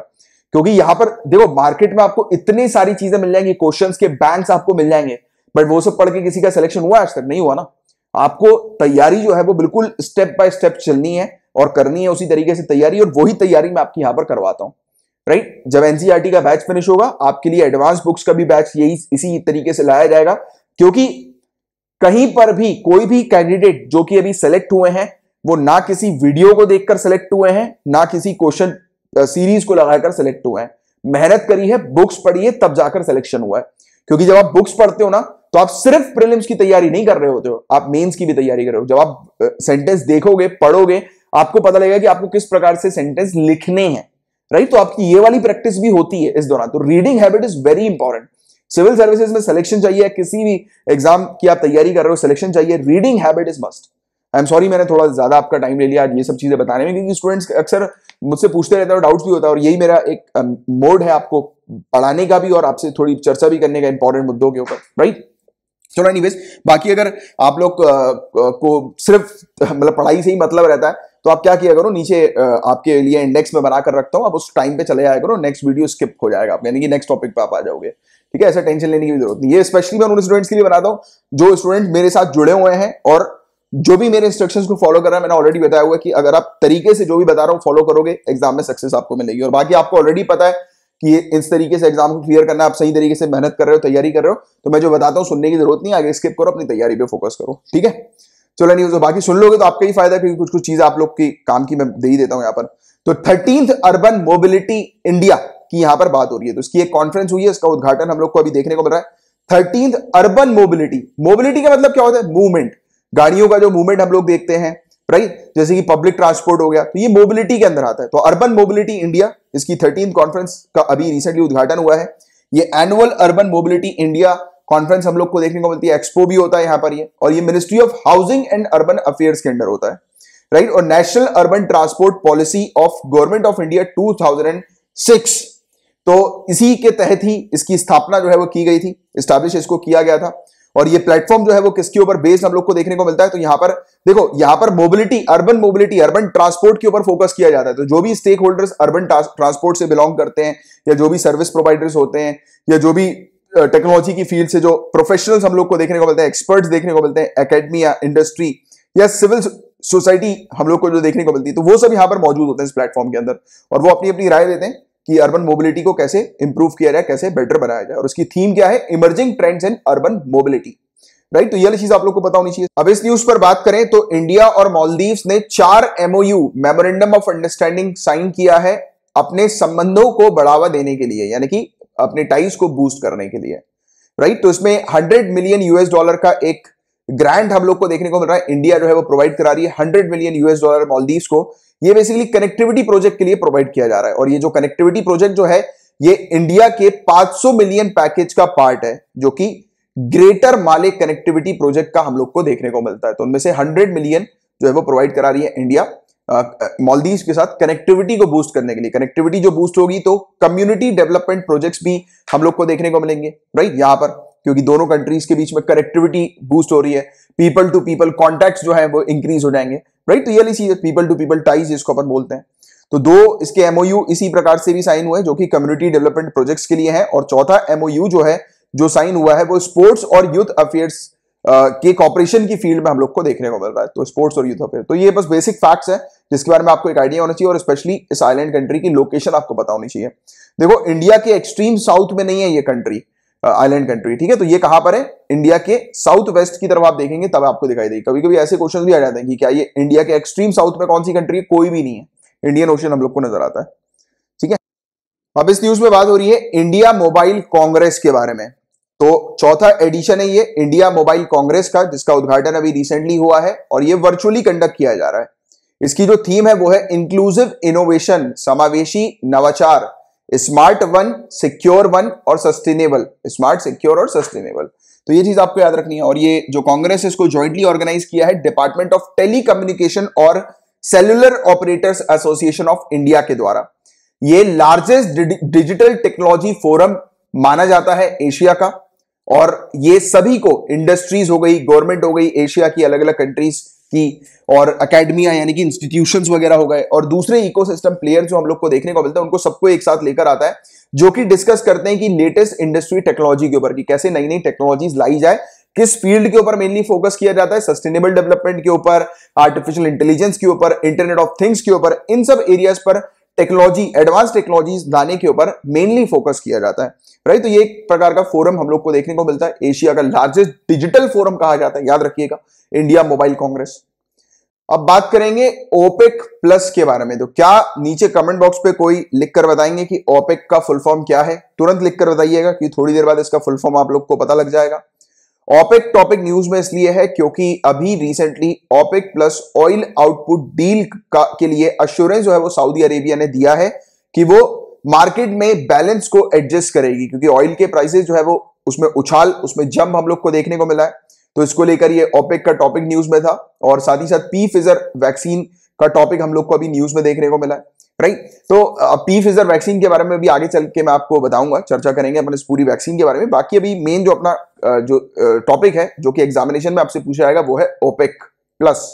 A: क्योंकि यहां पर देखो मार्केट में आपको इतनी सारी चीजें मिल जाएंगी, क्वेश्चंस के बैंक्स आपको मिल जाएंगे, बट वो सब पढ़ के किसी का सिलेक्शन हुआ आज तक? नहीं हुआ ना। आपको तैयारी जो है वो बिल्कुल स्टेप बाय स्टेप चलनी है और करनी है उसी तरीके से तैयारी, और वही तैयारी मैं आपकी यहां पर करवाता हूं, राइट। जब एनसीईआरटी का बैच फिनिश होगा, आपके लिए एडवांस बुक्स का भी बैच यही इसी तरीके से लाया जाएगा। क्योंकि कहीं पर भी कोई भी कैंडिडेट जो कि अभी सेलेक्ट हुए हैं, वो ना किसी वीडियो को देखकर सेलेक्ट हुए हैं, ना किसी क्वेश्चन सीरीज को लगाकर सेलेक्ट हुए हैं। मेहनत करी है, बुक्स पढ़ी है, तब जाकर सिलेक्शन हुआ है। क्योंकि जब आप बुक्स पढ़ते हो ना, तो आप सिर्फ प्रीलिम्स की तैयारी नहीं कर रहे होते हो, आप मेंस की भी तैयारी कर रहे हो। जब आप सेंटेंस देखोगे, पढ़ोगे, आपको पता लगेगा कि आपको किस प्रकार से सेंटेंस लिखने हैं, राइट। तो आपकी ये वाली प्रैक्टिस भी होती है इस दौरान। तो reading habit is very important. Civil services में सिलेक्शन चाहिए, किसी भी एग्जाम की आप तैयारी कर रहे हो, सिलेक्शन चाहिए, reading habit is must. I am sorry मैंने थोड़ा ज्यादा आपका टाइम ले लिया आज ये सब चीजें बताने में, क्योंकि स्टूडेंट्स अक्सर मुझसे पूछते रहते हैं और डाउट्स भी होता है, और यही मेरा एक मोड है आपको पढ़ाने का भी और आपसे थोड़ी चर्चा भी करने का इंपॉर्टेंट मुद्दों के ऊपर, राइट। चलो एनीवेज, बाकी अगर आप लोग को सिर्फ मतलब पढ़ाई से ही मतलब रहता है तो आप क्या किया करो, नीचे आपके लिए इंडेक्स में बनाकर रखता हूं, आप उस टाइम पे चले जाया करो, नेक्स्ट वीडियो स्किप हो जाएगा आप, यानी कि नेक्स्ट टॉपिक पे आप आ जाओगे, ठीक है। ऐसा टेंशन लेने की जरूरत नहीं। ये स्पेशली मैं उन स्टूडेंट्स के लिए बनाता हूं जो स्टूडेंट मेरे साथ जुड़े हुए हैं और जो भी मेरे इंस्ट्रक्शंस को फॉलो कर रहा है। मैंने ऑलरेडी बताया हुआ है कि अगर आप तरीके से जो भी बता रहा हूं फॉलो करोगे, एग्जाम में सक्सेस आपको मिलेगी। और बाकी आपको ऑलरेडी पता है कि इस तरीके से एग्जाम को क्लियर करना, आप सही तरीके से मेहनत कर रहे हो, तैयारी कर रहे हो, तो मैं जो बताता हूं सुनने की जरूरत नहीं, आगे स्किप करो, अपनी तैयारी पे फोकस करो, ठीक है। चलो न्यूज, बाकी सुन लोगे तो आपका ही फायदा है, क्योंकि कुछ कुछ चीज आप लोग की काम की मैं दे ही देता हूं यहाँ पर। तो 13th अर्बन मोबिलिटी इंडिया की यहां पर बात हो रही है, तो इसकी एक कॉन्फ्रेंस हुई है, इसका उद्घाटन हम लोग को अभी देखने को मिल रहा है। 13th अर्बन मोबिलिटी, मोबिलिटी का मतलब क्या होता है? मूवमेंट, गाड़ियों का जो मूवमेंट हम लोग देखते हैं, राइट, जैसे कि पब्लिक ट्रांसपोर्ट हो गया, तो ये मोबिलिटी के अंदर आता है। तो अर्बन मोबिलिटी इंडिया, इसकी 13th कॉन्फ्रेंस का अभी रिसेंटली उद्घाटन हुआ है। ये annual urban mobility India conference हम लोग को देखने को मिलती है, एक्सपो भी होता है यहाँ पर ये, और ये ministry of housing and urban affairs के अंडर होता है, राइट। और national urban transport policy of government of India 2006, तो इसी के तहत ही इसकी स्थापना जो है वो की गई थी, एस्टैब्लिश इसको किया गया था। और ये प्लेटफॉर्म जो है वो किसके ऊपर बेस्ड हम लोग को देखने को मिलता है? तो यहां पर देखो, यहां पर मोबिलिटी, अर्बन ट्रांसपोर्ट के ऊपर फोकस किया जाता है। तो जो भी स्टेक होल्डर्स अर्बन ट्रांसपोर्ट से बिलोंग करते हैं, या जो भी सर्विस प्रोवाइडर्स होते हैं, या जो भी टेक्नोलॉजी की फील्ड से जो प्रोफेशनल्स हम लोग को देखने को मिलते हैं, एक्सपर्ट्स देखने को मिलते हैं, एकेडमी या इंडस्ट्री या सिविल सोसाइटी हम लोग को जो देखने को मिलती है, तो वो सब यहां पर मौजूद होते हैं इस प्लेटफॉर्म के अंदर, और वो अपनी अपनी राय देते हैं कि अर्बन मोबिलिटी को कैसे इंप्रूव किया जाए, कैसे बेटर बनाया जाए। और उसकी थीम क्या है? Emerging trends in urban mobility, right. तो ये चीज आप लोग को पता होनी चाहिए। अब इस न्यूज पर बात करें तो इंडिया और मालदीव्स ने 4 MOU, memorandum of understanding, sign किया है अपने संबंधों को बढ़ावा देने के लिए, यानी कि अपने टाइज को बूस्ट करने के लिए, राइट। तो इसमें $100 मिलियन का एक ग्रांट हम लोग को देखने को मिल रहा है। इंडिया जो है वो प्रोवाइड करा रही है $100 मिलियन मालदीव्स को। ये बेसिकली कनेक्टिविटी प्रोजेक्ट के लिए प्रोवाइड किया जा रहा है, और ये जो कनेक्टिविटी प्रोजेक्ट जो है ये इंडिया के 500 मिलियन पैकेज का पार्ट है, जो कि ग्रेटर माले कनेक्टिविटी प्रोजेक्ट का हम लोग को देखने को मिलता है। तो उनमें से 100 मिलियन जो है वो प्रोवाइड करा रही है इंडिया मालदीव्स के साथ कनेक्टिविटी को बूस्ट करने के लिए। कनेक्टिविटी जो बूस्ट होगी तो कम्युनिटी डेवलपमेंट प्रोजेक्ट्स भी हम लोग को देखने को मिलेंगे, राइट, यहां पर, क्योंकि दोनों कंट्रीज के बीच में कनेक्टिविटी बूस्ट हो रही है, पीपल टू पीपल कॉन्टैक्ट्स जो है वो इंक्रीज हो जाएंगे, राइट। तो ये वाली चीज पीपल टू पीपल टाइज जिसको अपन बोलते हैं। तो 2 इसके MOU इसी प्रकार से भी साइन हुए जो कि कम्युनिटी डेवलपमेंट प्रोजेक्ट्स के लिए है, और चौथा MOU जो है जो साइन हुआ है वो स्पोर्ट्स और यूथ अफेयर्स के कॉपरेशन की फील्ड में हम लोग को देखने को मिल रहा है। तो स्पोर्ट्स और यूथ अफेयर, तो ये बस बेसिक फैक्ट्स है जिसके बारे में आपको एक आइडिया होना चाहिए, और स्पेशली इस आइलैंड कंट्री की लोकेशन आपको पता होनी चाहिए। देखो, इंडिया के एक्सट्रीम साउथ में नहीं है ये कंट्री, आइलैंड कंट्री, ठीक है। तो ये कहां पर है? इंडिया के साउथ वेस्ट की तरफ आप देखेंगे तब आपको दिखाई देगी। कभी कभी ऐसे क्वेश्चन भी आ जाते हैं कि क्या ये इंडिया के एक्सट्रीम साउथ में कौन सी कंट्री है? कोई भी नहीं है, इंडियन ओशन हम लोग को नजर आता है, ठीक है। अब इस न्यूज में बात हो रही है इंडिया मोबाइल कांग्रेस के बारे में। तो चौथा एडिशन है ये इंडिया मोबाइल कांग्रेस का, जिसका उद्घाटन अभी रिसेंटली हुआ है, और ये वर्चुअली कंडक्ट किया जा रहा है। इसकी जो थीम है वो है इंक्लूसिव इनोवेशन, समावेशी नवाचार, स्मार्ट वन, सिक्योर वन और सस्टेनेबल, स्मार्ट, सिक्योर और सस्टेनेबल। तो ये चीज आपको याद रखनी है। और ये जो कांग्रेस है इसको ज्वाइंटली ऑर्गेनाइज किया है डिपार्टमेंट ऑफ टेलीकम्युनिकेशन और cellular operators association of India के द्वारा। ये लार्जेस्ट डिजिटल टेक्नोलॉजी फोरम माना जाता है एशिया का, और ये सभी को, इंडस्ट्रीज हो गई, गवर्नमेंट हो गई एशिया की अलग अलग कंट्रीज की, और एकेडमिया यानी कि इंस्टीट्यूशंस वगैरह हो गए, और दूसरे इकोसिस्टम प्लेयर जो हम लोग को देखने को मिलता है, उनको सबको एक साथ लेकर आता है, जो कि डिस्कस करते हैं कि लेटेस्ट इंडस्ट्री टेक्नोलॉजी के ऊपर, कि कैसे नई नई टेक्नोलॉजीज लाई जाए, किस फील्ड के ऊपर मेनली फोकस किया जाता है, सस्टेनेबल डेवलपमेंट के ऊपर, आर्टिफिशियल इंटेलिजेंस के ऊपर, इंटरनेट ऑफ थिंग्स के ऊपर, इन सब एरियाज पर टेक्नोलॉजी, एडवांस टेक्नोलॉजीज लाने के ऊपर मेनली फोकस किया जाता है, राइट। तो ये एक प्रकार का फोरम हम लोग को देखने को मिलता है, एशिया का लार्जेस्ट डिजिटल फोरम कहा जाता है, याद रखिएगा, इंडिया मोबाइल कांग्रेस। अब बात करेंगे ओपेक प्लस के बारे में। तो क्या नीचे कमेंट बॉक्स पे कोई लिखकर बताएंगे कि ओपेक का फुल फॉर्म क्या है? तुरंत लिखकर बताइएगा, कि थोड़ी देर बाद इसका फुल फॉर्म आप लोग को पता लग जाएगा। ओपेक टॉपिक न्यूज में इसलिए है क्योंकि अभी recently OPEC plus oil output deal के लिए अश्योरेंस जो है वो सऊदी अरेबिया ने दिया है कि वो मार्केट में बैलेंस को एडजस्ट करेगी, क्योंकि ऑयल के प्राइसेस जो है वो उसमें उछाल, उसमें जंप हम लोग को देखने को मिला है। तो इसको लेकर ये ओपेक का टॉपिक न्यूज में था, और साथ ही साथ पी फिजर वैक्सीन का टॉपिक हम लोग को अभी न्यूज में देखने को मिला है, राइट। तो पी फिजर वैक्सीन के बारे में भी आगे चल के मैं आपको बताऊंगा, चर्चा करेंगे अपन इस पूरी वैक्सीन के बारे में। बाकी अभी मेन जो अपना जो टॉपिक है जो कि एग्जामिनेशन में आपसे पूछा जाएगा वो है ओपेक प्लस।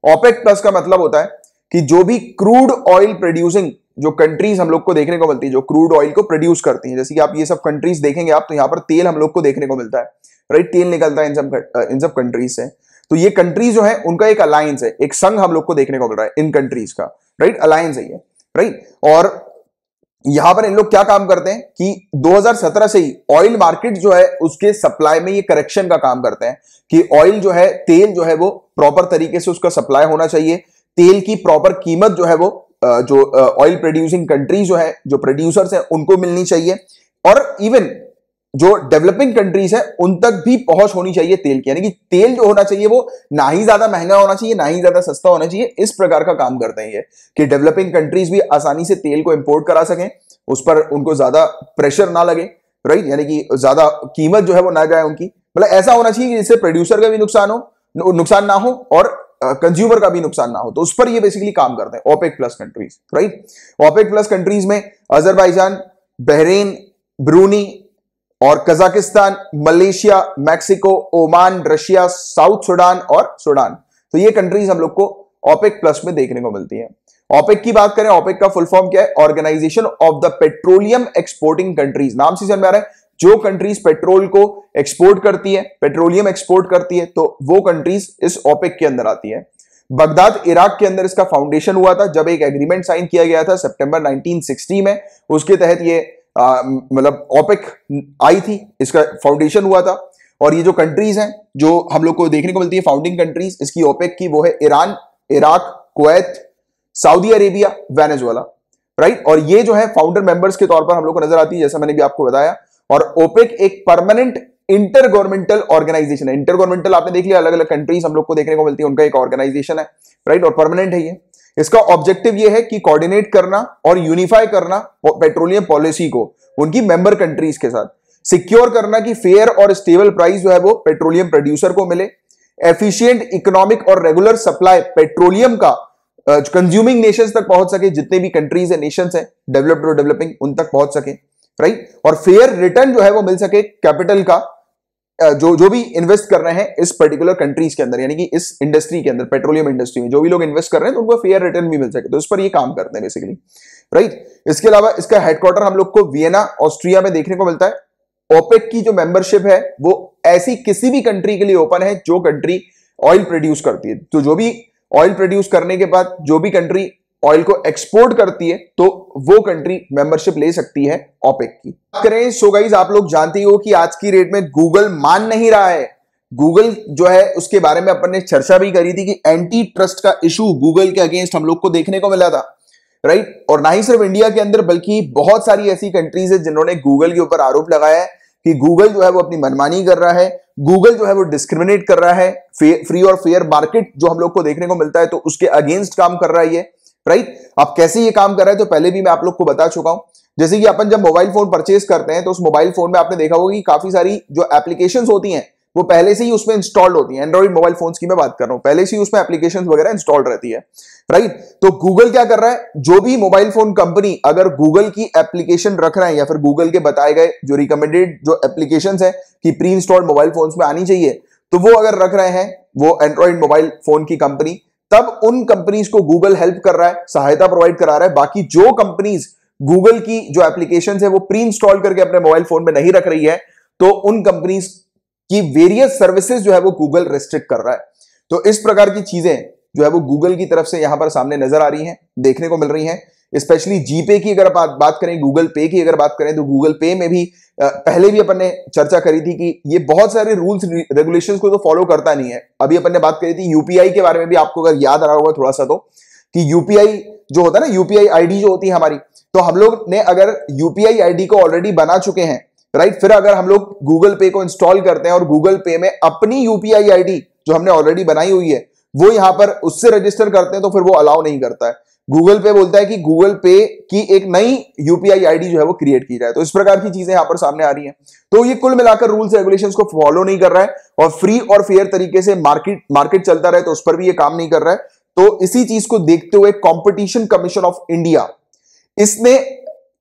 A: ओपेक प्लस का मतलब होता है कि जो भी क्रूड ऑयल प्रोड्यूसिंग जो कंट्रीज हम लोग को देखने को मिलती है, जो क्रूड ऑयल को प्रोड्यूस करती हैं, जैसे कि आप ये सब कंट्रीज देखेंगे आप, तो यहाँ पर तेल हम लोग को देखने को मिलता है, राइट, तेल निकलता है इन सब कंट्रीज से। तो ये कंट्रीज जो है उनका एक अलायंस है, एक संघ हम लोग को देखने को मिल रहा है इन कंट्रीज का, राइट, अलायंस है ये, राइट। और यहां पर इन लोग क्या काम करते हैं कि 2017 से ही ऑयल मार्केट जो है उसके सप्लाई में ये करेक्शन का काम करते हैं, कि ऑयल जो है, तेल जो है वो प्रॉपर तरीके से उसका सप्लाई होना चाहिए, तेल की प्रॉपर कीमत जो है वो जो ऑयल प्रोड्यूसिंग कंट्रीज जो है, जो प्रोड्यूसर्स हैं, उनको मिलनी चाहिए, और इवन जो डेवलपिंग कंट्रीज है उन तक भी पहुंच होनी चाहिए तेल की, यानी कि तेल जो होना चाहिए वो ना ही ज्यादा महंगा होना चाहिए, ना ही ज्यादा सस्ता होना चाहिए। इस प्रकार का काम करते हैं ये, कि डेवलपिंग कंट्रीज भी आसानी से तेल को इंपोर्ट करा सकें, उस पर उनको ज्यादा प्रेशर ना लगे, राइट, यानी कि ज्यादा कीमत जो है वो ना जाए उनकी, मतलब ऐसा होना चाहिए कि जिससे प्रोड्यूसर का भी नुकसान ना हो और कंज्यूमर का भी नुकसान ना हो। तो उस पर ये बेसिकली काम करते हैं OPEC plus countries, right. OPEC plus countries में अजरबैजान, बहरीन, ब्रूनी, और Kazakhstan, Malaysia, Mexico, Oman, Russia, South Sudan और सुडान। तो ये कंट्रीज हम लोग को ओपेक प्लस में देखने को मिलती हैं। ओपेक की बात करें, ओपेक का फुल फॉर्म क्या है? Organisation of the petroleum exporting countries. नाम से समझ में आ रहा है, जो कंट्रीज पेट्रोल को एक्सपोर्ट करती है, पेट्रोलियम एक्सपोर्ट करती है, तो वो कंट्रीज इस ओपेक के अंदर आती है। बगदाद इराक के अंदर इसका फाउंडेशन हुआ था जब एक एग्रीमेंट साइन किया गया था सितंबर 1960 में। उसके तहत ये मतलब ओपेक आई थी, इसका फाउंडेशन हुआ था। और ये जो कंट्रीज हैं जो हम लोग को देखने को मिलती है फाउंडिंग कंट्रीज इसकी ओपेक की, वो है Iran, Iraq, Kuwait, Saudi Arabia, Venezuela, right. और ये जो है फाउंडर मेंबर्स के तौर पर हम लोग को नजर आती है, जैसा मैंने भी आपको बताया। और ओपेक एक परमानेंट इंटर गवर्नमेंटल ऑर्गेनाइजेशन है। इंटर गवर्नमेंटल आपने देख लिया, अलग अलग कंट्रीज हम लोग को देखने को मिलती है, उनका एक ऑर्गेनाइजेशन है, राइट, और परमानेंट है ये। इसका ऑब्जेक्टिव ये है कि कोऑर्डिनेट करना और यूनिफाई करना पेट्रोलियम पॉलिसी को उनकी मेंबर कंट्रीज के साथ, सिक्योर करना कि फेयर और स्टेबल प्राइस जो है वो पेट्रोलियम प्रोड्यूसर को मिले, एफिशिएंट इकोनॉमिक और रेगुलर सप्लाई पेट्रोलियम का कंज्यूमिंग नेशंस तक पहुंच सके, जितने भी कंट्रीज है, नेशंस है, डेवलप्ड और डेवलपिंग, उन तक पहुंच सके, राइट। और फेयर रिटर्न जो है वो मिल सके कैपिटल का, जो भी इन्वेस्ट कर रहे हैं इस पर्टिकुलर कंट्रीज के अंदर, यानी कि इस इंडस्ट्री के अंदर, पेट्रोलियम इंडस्ट्री में जो भी लोग इन्वेस्ट कर रहे हैं तो उनको फेयर रिटर्न भी मिल सके, तो इस पर ये काम करते हैं बेसिकली, राइट। इसके अलावा इसका हेडक्वार्टर हम लोग को वियना, ऑस्ट्रिया में देखने को मिलता है। ओपेक की जो मेंबरशिप है वो ऐसी किसी भी कंट्री के लिए ओपन है जो कंट्री ऑयल प्रोड्यूस करती है। तो जो भी ऑयल प्रोड्यूस करने के बाद जो भी कंट्री ऑयल को एक्सपोर्ट करती है तो वो कंट्री मेंबरशिप ले सकती है ओपेक की। बात करें सो गाइस, आप लोग जानते हो कि आज की रेट में गूगल मान नहीं रहा है। गूगल जो है उसके बारे में अपन ने चर्चा भी करी थी कि एंटी ट्रस्ट का इशू गूगल के अगेंस्ट हम लोग को देखने को मिला था, राइट। और ना ही सिर्फ इंडिया के अंदर बल्कि बहुत सारी ऐसी कंट्रीज है जिन्होंने गूगल के ऊपर आरोप लगाया है कि गूगल जो है वो अपनी मनमानी कर रहा है, गूगल जो है वो डिस्क्रिमिनेट कर रहा है, फ्री और फेयर मार्केट जो हम लोग को देखने को मिलता है तो उसके अगेंस्ट काम कर रहा है ये, राइट। अब कैसे ये काम कर रहा है तो पहले भी मैं आप लोग को बता चुका हूं। जैसे कि अपन जब मोबाइल फोन परचेज करते हैं तो उस मोबाइल फोन में आपने देखा होगा कि काफी सारी जो एप्लीकेशंस होती हैं वो पहले से ही उसमें इंस्टॉल्ड होती हैं। एंड्रॉइड मोबाइल फोन्स की मैं बात कर रहा हूं, पहले से ही उसमें एप्लीकेशंस वगैरह इंस्टॉल्ड रहती है, राइट। तो गूगल क्या कर रहा है, जो भी मोबाइल फोन कंपनी अगर गूगल की एप्लीकेशन रख रहा है या फिर गूगल के बताए गए जो रिकमेंडेड जो एप्लीकेशंस है कि प्री इंस्टॉल्ड मोबाइल फोन्स में आनी चाहिए, तो वो अगर रख रहे हैं वो एंड्रॉइड मोबाइल फोन की कंपनी, तब उन कंपनीज को गूगल हेल्प कर रहा है, सहायता प्रोवाइड करा रहा है। बाकी जो कंपनीज गूगल की जो एप्लीकेशंस है वो प्री इंस्टॉल करके अपने मोबाइल फोन में नहीं रख रही है तो उन कंपनीज की वेरियस सर्विसेज जो है वो गूगल रेस्ट्रिक्ट कर रहा है। तो इस प्रकार की चीजें जो है वो गूगल की तरफ से यहां पर सामने नजर आ रही हैं, देखने को मिल रही हैं। स्पेशली जीपे की अगर बात करें, गूगल पे की अगर बात करें तो गूगल पे में भी पहले भी अपन ने चर्चा करी थी कि ये बहुत सारे रूल्स रेगुलेशंस को तो फॉलो करता नहीं है। अभी अपन ने बात करी थी यूपीआई के बारे में भी, आपको अगर याद आ रहा होगा थोड़ा सा, तो कि यूपीआई जो होता है ना, यूपीआई आईडी जो होती है हमारी, तो हम लोग ने अगर यूपीआई आईडी को ऑलरेडी बना चुके हैं, राइट, फिर अगर हम लोग गूगल पे को इंस्टॉल करते हैं और गूगल पे में अपनी यूपीआई आईडी जो हमने ऑलरेडी बनाई हुई है वो यहां पर उससे रजिस्टर करते हैं तो फिर वो अलाउ नहीं करता है। गूगल पे बोलता है कि गूगल पे की एक नई यूपीआई आईडी जो है वो क्रिएट की जाए। तो इस प्रकार की चीजें यहां पर सामने आ रही हैं। तो ये कुल मिलाकर रूल्स रेगुलेशंस को फॉलो नहीं कर रहा है और फ्री और फेयर तरीके से मार्केट चलता रहे तो उस पर भी ये काम नहीं कर रहा है। तो इसी चीज को देखते हुए कंपटीशन कमीशन ऑफ इंडिया इसने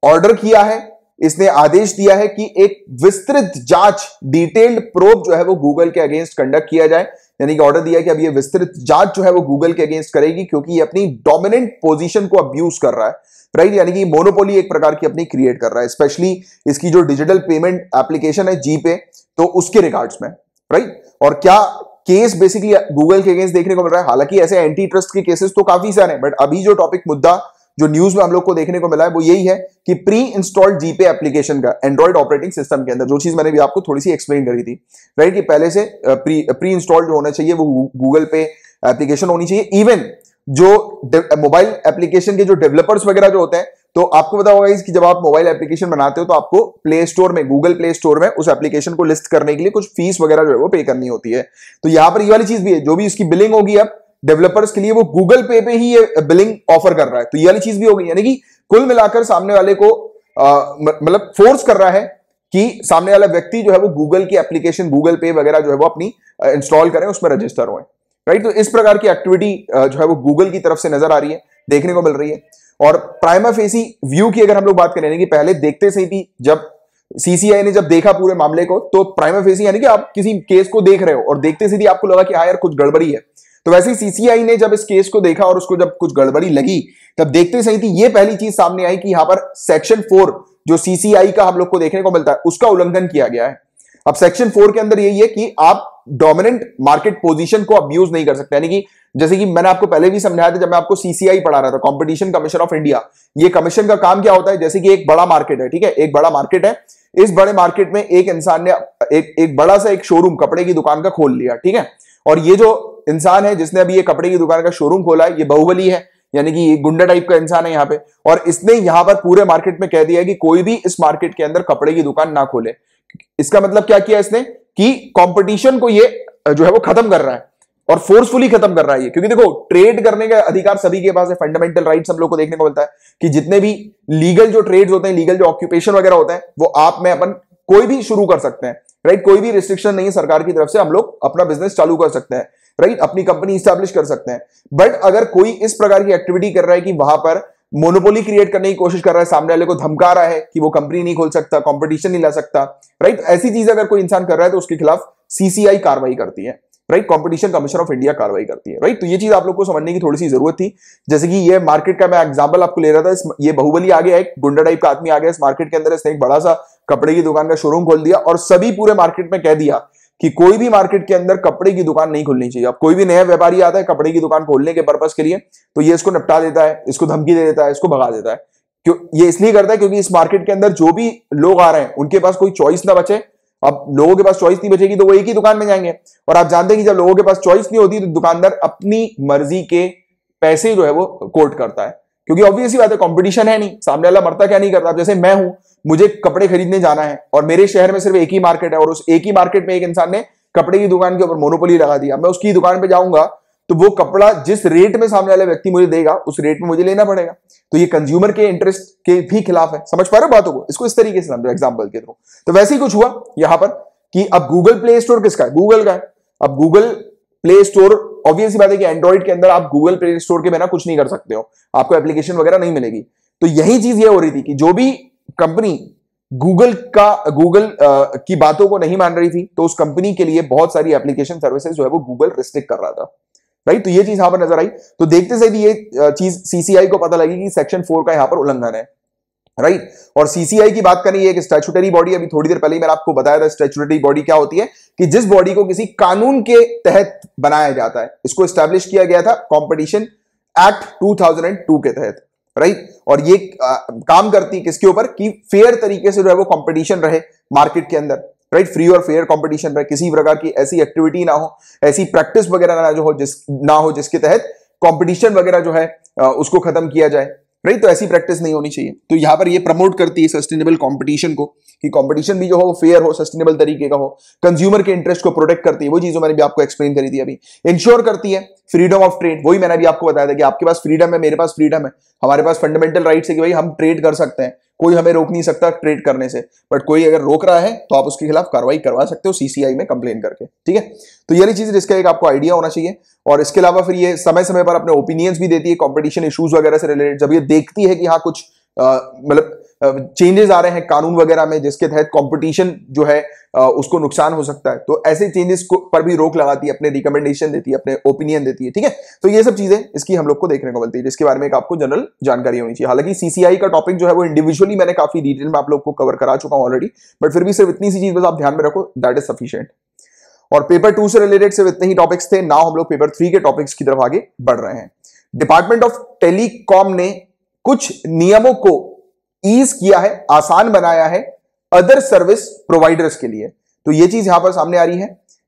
A: ऑर्डर किया है, इसने आदेश दिया है कि एक विस्तृत जांच, डिटेल्ड प्रोब जो है वो गूगल के अगेंस्ट कंडक्ट किया जाए। यानी कि ऑर्डर दिया कि अब ये विस्तृत जांच जो है वो गूगल के अगेंस्ट करेगी क्योंकि ये अपनी डोमिनेंट पोजीशन को अब्यूज कर रहा है, राइट। यानी कि मोनोपोली एक प्रकार की अपनी क्रिएट कर रहा है, स्पेशली इसकी जो डिजिटल पेमेंट एप्लीकेशन है जीपे, तो उसके रिगार्ड्स में, राइट। और क्या केस बेसिकली गूगल के अगेंस्ट देखने को मिल रहा है। हालांकि ऐसे एंटी ट्रस्ट के केसेस तो काफी सारे हैं, बट अभी जो टॉपिक मुद्दा जो न्यूज में हम लोग को देखने को मिला है वो यही है कि प्री इंस्टॉल्ड जीपे एप्लीकेशन का एंड्रॉइड ऑपरेटिंग सिस्टम के अंदर, जो चीज मैंने भी आपको थोड़ी सी एक्सप्लेन करी थी, राइट, कि पहले से प्री इंस्टॉल्ड जो होना चाहिए वो गूगल पे एप्लीकेशन होनी चाहिए। इवन जो मोबाइल एप्लीकेशन के जो डेवलपर्स वगैरह जो होते हैं, तो आपको पता होगा कि जब आप मोबाइल एप्लीकेशन बनाते हो तो आपको प्ले स्टोर में, गूगल प्ले स्टोर में उस एप्लीकेशन को लिस्ट करने के लिए कुछ फीस वगैरह जो है वो पे करनी होती है। तो यहां पर ये वाली चीज भी है, जो भी इसकी बिलिंग होगी अब डेवलपर्स के लिए वो गूगल पे पे ही ये बिलिंग ऑफर कर रहा है। तो ये वाली चीज भी होगी, यानी कि कुल मिलाकर सामने वाले को मतलब फोर्स कर रहा है कि सामने वाला व्यक्ति जो है वो गूगल की एप्लीकेशन, गूगल पे वगैरह जो है वो अपनी इंस्टॉल करें, उसमें रजिस्टर हों, राइट। तो इस प्रकार की एक्टिविटी जो है वो गूगल की तरफ से नजर आ रही है, देखने को मिल रही है। और प्राइमा फेसी व्यू की अगर हम लोग बात करें कि पहले देखते से ही जब सीसीआई ने जब देखा पूरे मामले को तो प्राइमा फेसी यानी कि आप किसी केस को देख रहे हो और देखते सीधी आपको लगा कि हाँ यार कुछ गड़बड़ी है, तो वैसे ही सीसीआई ने जब इस केस को देखा और उसको जब कुछ गड़बड़ी लगी तब देखते सही थी ये पहली चीज सामने आई कि यहां पर सेक्शन 4 जो सीसीआई का हम लोग को देखने को मिलता है उसका उल्लंघन किया गया है। अब सेक्शन 4 के अंदर यही है कि आप डोमिनेंट मार्केट पोजीशन को अब्यूज नहीं कर सकते, यानी कि जैसे कि मैंने आपको पहले भी समझाया था जब मैं आपको सीसीआई पढ़ा रहा था, कंपटीशन कमीशन ऑफ इंडिया। ये कमीशन का काम क्या होता है, जैसे कि एक बड़ा मार्केट है, ठीक है, एक बड़ा मार्केट है, इस बड़े मार्केट में एक इंसान ने एक बड़ा सा एक शोरूम कपड़े की दुकान का खोल लिया, ठीक है, और ये जो इंसान है जिसने अभी ये कपड़े की दुकान का शोरूम खोला है ये बाहुबली है, यानी कि ये गुंडा टाइप का इंसान है यहाँ पे, और इसने यहां पर पूरे मार्केट में कह दिया कि कोई भी इस मार्केट के अंदर कपड़े की दुकान ना खोले। इसका मतलब क्या किया इसने कि कंपटीशन को ये जो है वो खत्म कर रहा है और फोर्सफुली खत्म कर रहा है ये, क्योंकि देखो ट्रेड करने का अधिकार सभी के पास है, फंडामेंटल राइट्स हम लोग को देखने को मिलता है कि जितने भी लीगल जो ट्रेड्स होते हैं, लीगल जो ऑक्यूपेशन वगैरह होते हैं वो आप में अपन कोई भी शुरू कर सकते हैं, राइट, कोई भी रिस्ट्रिक्शन नहीं है सरकार की तरफ से, हम लोग अपना बिजनेस चालू कर सकते हैं, राइट, अपनी कंपनी स्टैब्लिश कर सकते हैं। बट अगर कोई इस प्रकार की एक्टिविटी कर रहा है कि वहां पर मोनोपोली क्रिएट करने की कोशिश कर रहा है, सामने वाले को धमका रहा है कि वो कंपनी नहीं खोल सकता, कंपटीशन नहीं ला सकता, राइट, ऐसी चीज अगर कोई इंसान कर रहा है तो उसके खिलाफ सीसीआई कार्रवाई करती है, right, competition commission of India कार्रवाई करती है, राइट। तो ये चीज आप लोग को समझने की थोड़ी सी जरूरत थी। जैसे कि ये मार्केट का मैं एग्जांपल आपको ले रहा था, ये बाहुबली आ गया, एक गुंडा टाइप का आदमी आ गया इस मार्केट के अंदर, इसने एक बड़ा सा कपड़े की दुकान का शोरूम खोल दिया और सभी पूरे मार्केट में कह दिया कि कोई भी मार्केट के अंदर कपड़े की दुकान नहीं खोलनी चाहिए। अब कोई भी नया व्यापारी आता है कपड़े की दुकान खोलने के पर्पस के लिए तो ये इसको निपटा देता है, इसको धमकी दे देता है, इसको भगा देता है। क्यों ये इसलिए करता है क्योंकि इस मार्केट के अंदर जो भी लोग आ रहे हैं उनके पास कोई चॉइस ना बचे। अब लोगों के पास चॉइस नहीं बचेगी तो वो एक ही दुकान में जाएंगे, और आप जानते हैं कि जब लोगों के पास चॉइस नहीं होती तो दुकानदार अपनी मर्जी के पैसे जो है वो कोट करता है, क्योंकि ऑब्वियस ही बात है कंपटीशन है नहीं, सामने वाला मरता क्या नहीं करता। अब जैसे मैं हूं, मुझे कपड़े खरीदने जाना है और मेरे शहर में सिर्फ एक ही मार्केट है और उस एक ही मार्केट में एक इंसान ने कपड़े की दुकान के ऊपर मोनोपोली लगा दिया, मैं उसकी दुकान पे जाऊंगा तो वो कपड़ा जिस रेट में सामने वाले व्यक्ति मुझे देगा उस रेट में मुझे लेना पड़ेगा, तो ये कंज्यूमर के इंटरेस्ट के भी खिलाफ है। समझ पा रहे हो बातों को, इसको इस तरीके से समझो एग्जांपल के थ्रू। तो वैसे ही कुछ हुआ यहां पर कि अब गूगल प्ले स्टोर किसका है, गूगल का है। अब गूगल प्ले स्टोर ऑब्वियस बात है कि एंड्रॉइड के अंदर आप गूगल प्ले स्टोर के बिना कुछ नहीं कर सकते हो, आपको एप्लीकेशन वगैरह नहीं मिलेगी। तो यही चीज ये हो रही थी कि जो भी कंपनी गूगल की बातों को नहीं मान रही थी तो उस कंपनी के लिए बहुत सारी एप्लीकेशन सर्विसेज जो है वो गूगल रिस्ट्रिक्ट कर रहा था, राइट। तो ये चीज यहां पर नजर आई, तो देखते से भी ये चीज सीसीआई को पता लगी कि सेक्शन 4 का यहां पर उल्लंघन है, राइट। और सीसीआई की बात करें, ये एक स्टैट्यूटरी बॉडी, अभी थोड़ी देर पहले ही मैंने आपको बताया था स्टैट्यूटरी बॉडी क्या होती है, कि जिस बॉडी को किसी कानून के तहत बनाया जाता है, इसको स्टैब्लिश किया गया था कॉम्पिटिशन एक्ट 2002 के तहत, राइट। और ये काम करती है किसके ऊपर कि फेयर तरीके से जो है वो कंपटीशन रहे मार्केट के अंदर, राइट, फ्री और फेयर कंपटीशन रहे, किसी प्रकार की ऐसी एक्टिविटी ना हो, ऐसी प्रैक्टिस वगैरह ना हो जिसके तहत कंपटीशन वगैरह जो है उसको खत्म किया जाए, राइट। तो ऐसी प्रैक्टिस नहीं होनी चाहिए। तो यहां पर ये प्रमोट करती है सस्टेनेबल कंपटीशन को, कि कंपटीशन भी जो हो वो फेयर हो, सस्टेनेबल तरीके का हो, कंज्यूमर के इंटरेस्ट को प्रोटेक्ट करती है, वो चीजों मैंने भी आपको एक्सप्लेन करी थी अभी। इंश्योर करती है फ्रीडम ऑफ ट्रेड, वही मैंने भी आपको बताया था कि आपके पास फ्रीडम है, मेरे पास फ्रीडम है, हमारे पास फंडामेंटल राइट्स है कि भाई हम ट्रेड कर सकते हैं, कोई हमें रोक नहीं सकता ट्रेड करने से, बट कोई अगर रोक रहा है तो आप उसके खिलाफ कार्रवाई करवा सकते हो सीसीआई में कंप्लेन करके, ठीक है। तो ये चीज जिसका एक आपको आइडिया होना चाहिए। और इसके अलावा फिर ये समय समय पर अपने ओपिनियंस भी देती है कंपटीशन इश्यूज वगैरह से रिलेटेड, जब ये देखती है कि हाँ कुछ मतलब चेंजेस आ रहे हैं कानून वगैरह में जिसके तहत कंपटीशन जो है उसको नुकसान हो सकता है, तो ऐसे चेंजेस पर भी रोक लगाती है, अपने रिकमेंडेशन देती है, अपने ओपिनियन देती है, ठीक है। तो ये सब चीजें इसकी हम लोग को देखने को मिलती है, जिसके बारे में एक आपको जनरल जानकारी होनी चाहिए। हालांकि सीसीआई का टॉपिक जो है वो इंडिविजुअली मैंने काफी डिटेल में आप लोग को कवर करा चुका हूं ऑलरेडी, बट फिर भी सिर्फ इतनी सी चीज बस आप ध्यान में रखो, दैट इज सफिशिएंट। और पेपर 2 से रिलेटेड सिर्फ इतने ही टॉपिक्स थे। नाउ हम लोग पेपर 3 के टॉपिक्स की तरफ आगे बढ़ रहे हैं। डिपार्टमेंट ऑफ टेलीकॉम ने कुछ नियमों को ईज किया है, आसान बनाया है अदर सर्विस प्रोवाइडर्स के लिए। तो ये चीज यहां पर सामने आ रही है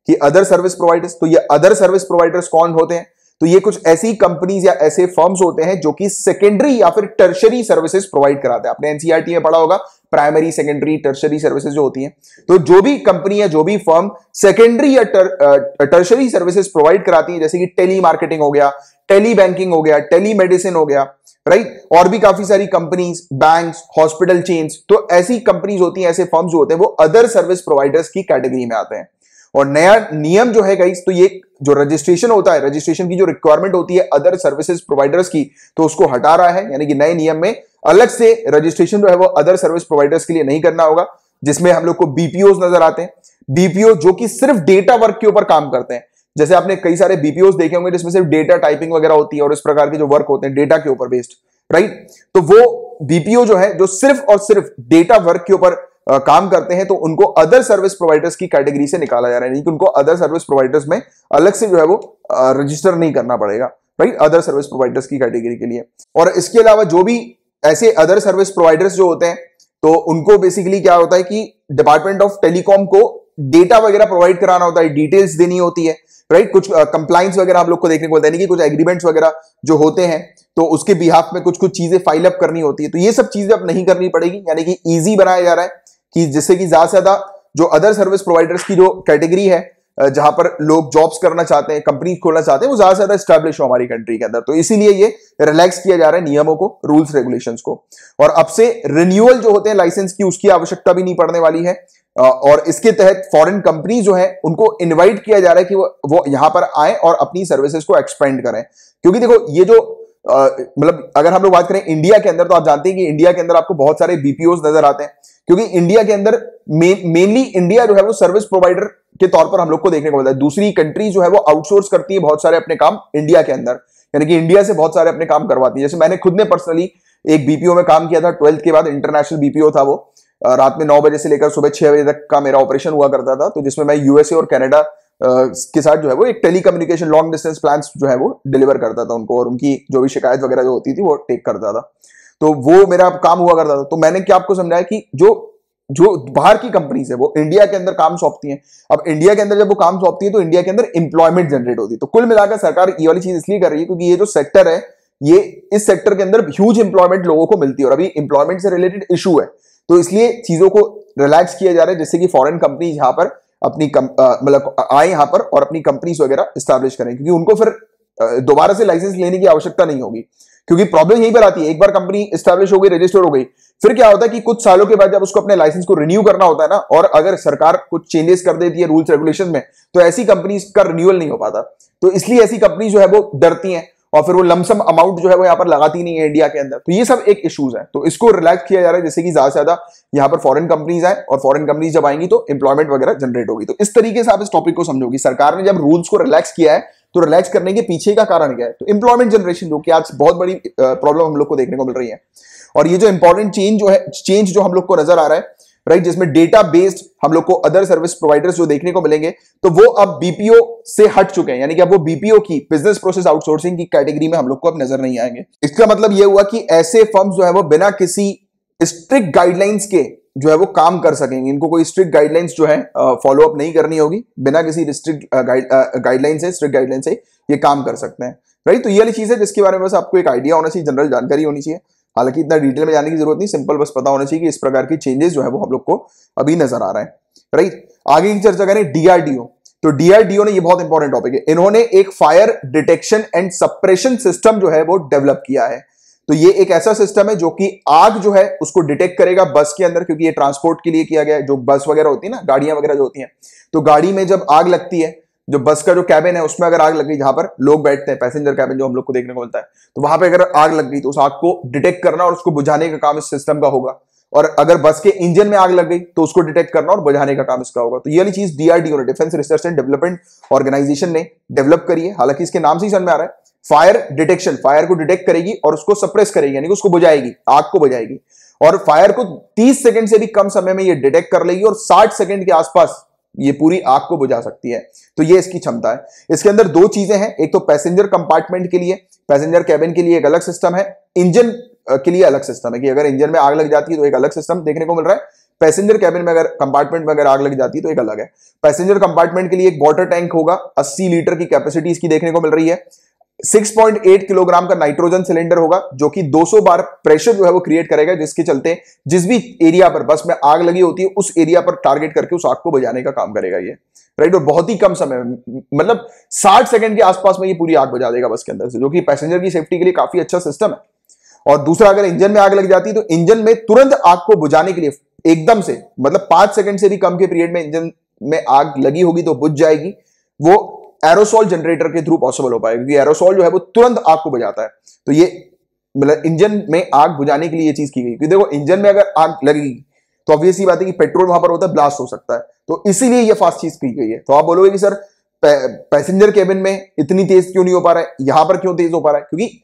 A: कि अदर सर्विस प्रोवाइडर्स, तो ये अदर सर्विस प्रोवाइडर्स कौन होते हैं, तो ये कुछ ऐसी कंपनीज या ऐसे फर्म्स होते हैं जो कि सेकेंडरी या फिर टर्शरी सर्विसेज प्रोवाइड कराते हैं। आपने एनसीईआरटी में पढ़ा होगा प्राइमरी, सेकेंडरी, टर्शरी सर्विसेज जो होती हैं। तो जो भी कंपनी या जो भी फर्म सेकेंडरी या टर्शरी सर्विसेज प्रोवाइड कराती है, जैसे कि टेली मार्केटिंग हो गया, टेली बैंकिंग हो गया, टेली मेडिसिन हो गया, राइट, और भी काफी सारी कंपनीज, बैंक्स, हॉस्पिटल चेन्स, तो ऐसी कंपनीज होती हैं, ऐसे फर्म्स जो होते हैं वो अदर सर्विस प्रोवाइडर्स की कैटेगरी में आते हैं। और नया नियम जो है गाइस, तो ये जो रजिस्ट्रेशन होता है, रजिस्ट्रेशन की जो रिक्वायरमेंट होती है अदर सर्विसेज प्रोवाइडर्स की, तो उसको हटा रहा है, यानी कि नए नियम में अलग से रजिस्ट्रेशन जो है वो अदर सर्विस प्रोवाइडर्स के लिए नहीं करना होगा। जिसमें हम लोग को बीपीओ नजर आते हैं। बीपीओ जो कि सिर्फ डेटा वर्क के ऊपर काम करते हैं। जैसे आपने कई सारे बीपीओ देखे होंगे जिसमें सिर्फ डेटा टाइपिंग वगैरह होती है और इस प्रकार के जो वर्क होते हैं डेटा के ऊपर बेस्ड, राइट। तो वो बीपीओ जो है जो सिर्फ और सिर्फ डेटा वर्क के ऊपर काम करते हैं, तो उनको अदर सर्विस प्रोवाइडर्स की कैटेगरी से निकाला जा रहा है, नहीं कि उनको अदर सर्विस प्रोवाइडर्स में अलग से जो है वो रजिस्टर नहीं करना पड़ेगा, राइट, अदर सर्विस प्रोवाइडर्स की कैटेगरी के लिए। और इसके अलावा जो भी ऐसे अदर सर्विस प्रोवाइडर्स जो होते हैं, तो उनको बेसिकली क्या होता है कि डिपार्टमेंट ऑफ टेलीकॉम को डेटा वगैरह प्रोवाइड कराना होता है, डिटेल्स देनी होती है, राइट। कुछ कंप्लाइंस वगैरह आप लोग को देखने को मिलता है कि कुछ एग्रीमेंट्स वगैरह जो होते हैं, तो उसके बिहाफ में कुछ कुछ चीजें फाइल अप करनी होती है। तो ये सब चीजें अब नहीं करनी पड़ेगी, यानी कि इजी बनाया जा रहा है कि जिससे कि ज्यादा से ज्यादा जो अदर सर्विस प्रोवाइडर्स की जो कैटेगरी है, जहां पर लोग जॉब्स करना चाहते हैं, कंपनी खोलना चाहते हैं, वो ज्यादा से ज्यादा स्टैब्लिश हो हमारी कंट्री के अंदर। तो इसीलिए ये रिलैक्स किया जा रहा है नियमों को, रूल्स रेगुलेशंस को। और अब से रिन्यूअल जो होते हैं लाइसेंस की, उसकी आवश्यकता भी नहीं पड़ने वाली है। और इसके तहत फॉरेन कंपनी जो है उनको इनवाइट किया जा रहा है कि वो यहां पर आए और अपनी सर्विसेज को एक्सपेंड करें। क्योंकि देखो ये जो मतलब अगर हम लोग बात करें इंडिया के अंदर, तो आप जानते हैं कि इंडिया के अंदर आपको बहुत सारे बीपीओ नजर आते हैं, क्योंकि इंडिया के अंदर मेनली इंडिया जो है वो सर्विस प्रोवाइडर के तौर पर हम लोग को देखने को मिलता है। दूसरी कंट्री जो है वो आउटसोर्स करती है बहुत सारे अपने काम इंडिया के अंदर, यानी कि इंडिया से बहुत सारे अपने काम करवाती है। जैसे मैंने खुद ने पर्सनली एक बीपीओ में काम किया था, 12th के बाद इंटरनेशनल बीपीओ था वो। रात में 9 बजे से लेकर सुबह 6 बजे तक का मेरा ऑपरेशन हुआ करता था, तो जिसमें मैं यूएसए और कनाडा के साथ जो है वो एक टेलीकम्युनिकेशन लॉन्ग डिस्टेंस प्लान्स जो है वो डिलीवर करता था उनको, और उनकी जो भी शिकायत वगैरह जो होती थी वो टेक करता था। तो वो मेरा काम हुआ करता था। तो मैंने क्या आपको समझाया कि जो बाहर की कंपनीज है वो इंडिया के अंदर काम सौंपती हैं। अब इंडिया के अंदर जब वो काम सौंपती है तो इंडिया के अंदर एम्प्लॉयमेंट जनरेट होती है। तो कुल मिलाकर सरकार ये वाली चीज इसलिए कर रही है क्योंकि ये जो सेक्टर है, ये इस सेक्टर के अंदर ह्यूज एम्प्लॉयमेंट लोगों को मिलती है, और अभी एम्प्लॉयमेंट से रिलेटेड इशू है। तो इसलिए चीजों को रिलैक्स किया जा रहा है, जिससे कि फॉरेन कंपनी यहाँ पर अपनी मतलब आए यहाँ पर और अपनी कंपनीज वगैरह स्टैब्लिश करें, क्योंकि उनको फिर दोबारा से लाइसेंस लेने की आवश्यकता नहीं होगी। क्योंकि प्रॉब्लम यहीं पर आती है, एक बार कंपनी स्टैब्लिश हो गई, रजिस्टर हो गई, फिर क्या होता है कि कुछ सालों के बाद जब उसको अपने लाइसेंस को रिन्यू करना होता है ना, और अगर सरकार कुछ चेंजेस कर देती है रूल्स रेगुलेशन में, तो ऐसी कंपनीज का रिन्यूअल नहीं हो पाता। तो इसलिए ऐसी कंपनी जो है वो डरती हैं और फिर वो लमसम अमाउंट जो है वो यहाँ पर लगाती नहीं है इंडिया के अंदर। तो ये सब एक इश्यूज है, तो इसको रिलैक्स किया जा रहा है जिससे कि ज्यादा से ज्यादा यहाँ पर फॉरेन कंपनीज आए, और फॉरेन कंपनीज जब आएंगी तो एम्प्लॉयमेंट वगैरह जनरेट होगी। तो इस तरीके से आप इस टॉपिक को समझोगी, सरकार ने जब रूल्स को रिलैक्स किया है तो रिलैक्स करने के पीछे का कारण क्या है, तो एम्प्लॉयमेंट जनरेशन, जो कि आज बहुत बड़ी प्रॉब्लम हम लोग को देखने को मिल रही है। और ये जो इंपॉर्टेंट चेंज जो हम लोग को नजर आ रहा है, राइट, जिसमें डेटा बेस्ड हम लोग को अदर सर्विस प्रोवाइडर्स जो देखने को मिलेंगे, तो वो अब बीपीओ से हट चुके हैं, यानी कि अब वो बीपीओ की बिजनेस प्रोसेस आउटसोर्सिंग की कैटेगरी में हम लोग को अब नजर नहीं आएंगे। इसका मतलब ये हुआ कि ऐसे फर्म्स जो है वो बिना किसी स्ट्रिक्ट गाइडलाइंस के जो है वो काम कर सकेंगे। इनको कोई स्ट्रिक्ट गाइडलाइंस जो है फॉलो अप नहीं करनी होगी, बिना किसी स्ट्रिक्ट गाइडलाइन से ये काम कर सकते हैं, राइट। तो ये वाली चीज है जिसके बारे में बस आपको एक आइडिया होना चाहिए, जनरल जानकारी होनी चाहिए। हालांकि इतना डिटेल में जाने की जरूरत नहीं, सिंपल बस पता होना चाहिए कि इस प्रकार की चेंजेस जो है वो हम लोग को अभी नजर आ रहा है, राइट। आगे की चर्चा करें डीआरडीओ। तो डीआरडीओ ने, ये बहुत इंपॉर्टेंट टॉपिक है, इन्होंने एक fire detection and suppression system जो है वो डेवलप किया है। तो ये एक ऐसा सिस्टम है जो कि आग जो है उसको डिटेक्ट करेगा बस के अंदर, क्योंकि ये ट्रांसपोर्ट के लिए किया गया है। जो बस वगैरह होती है ना, गाड़ियां वगैरह जो होती हैं, तो गाड़ी में जब आग लगती है, जो बस का जो कैबिन है उसमें अगर आग लग गई, जहां पर लोग बैठते हैं, पैसेंजर कैबिन जो हम लोग को देखने को मिलता है, तो वहां पे अगर आग लग गई तो उस आग को डिटेक्ट करना और उसको बुझाने का काम इस सिस्टम का होगा। और अगर बस के इंजन में आग लग गई तो उसको डिटेक्ट करना और बुझाने का काम इसका होगा। तो ये वाली चीज डीआरडीओ ने, defence research and development organisation ने डेवलप करी है। हालांकि इसके नाम से ही समझ में आ रहा है, फायर डिटेक्शन, फायर को डिटेक्ट करेगी और उसको सप्रेस करेगी, यानी कि उसको बुझाएगी, आग को बुझाएगी। और फायर को 30 सेकंड से भी कम समय में ये डिटेक्ट कर लेगी और 60 सेकंड के आसपास ये पूरी आग को बुझा सकती है। तो ये इसकी क्षमता है। इसके अंदर दो चीजें हैं, एक तो पैसेंजर कंपार्टमेंट के लिए, पैसेंजर कैबिन के लिए एक अलग सिस्टम है, इंजन के लिए अलग सिस्टम है कि अगर इंजन में आग लग जाती है तो एक अलग सिस्टम देखने को मिल रहा है। पैसेंजर कैबिन में अगर कंपार्टमेंट में अगर आग लग जाती है तो एक अलग है। पैसेंजर कंपार्टमेंट के लिए एक वाटर टैंक होगा, 80 लीटर की कैपेसिटी इसकी देखने को मिल रही है। 6.8 किलोग्राम का नाइट्रोजन सिलेंडर होगा जो कि 200 बार प्रेशर जो है वो क्रिएट करेगा, जिसके चलते जिस भी एरिया पर बस में आग लगी होती है उस एरिया पर टारगेट करके उस आग को बुझाने का काम करेगा ये, राइट। और बहुत ही कम समय में, मतलब 60 सेकंड के आसपास में ये पूरी आग बुझा देगा बस के अंदर से, जो कि पैसेंजर की सेफ्टी के लिए काफी अच्छा सिस्टम है। और दूसरा, अगर इंजन में आग लग जाती है तो इंजन में तुरंत आग को बुझाने के लिए एकदम से, मतलब 5 सेकंड से भी कम के पीरियड में इंजन में आग लगी होगी तो बुझ जाएगी। वो एरोसॉल जनरेटर के थ्रू पॉसिबल हो पाएगा, क्योंकि एरोसॉल जो है वो तुरंत आग को बुझाता है। तो ये मतलब इंजन में आग बुझाने के लिए ये चीज की गई। क्योंकि देखो, इंजन में अगर आग लगेगी तो ऑब्वियसली बात है कि पेट्रोल वहां पर होता है, ब्लास्ट हो सकता है, तो इसीलिए ये फास्ट चीज की गई है। तो आप बोलोगे कि सर पैसेंजर केबिन में इतनी तेज क्यों नहीं हो पा रहा है, यहां पर क्यों तेज हो पा रहा है? क्योंकि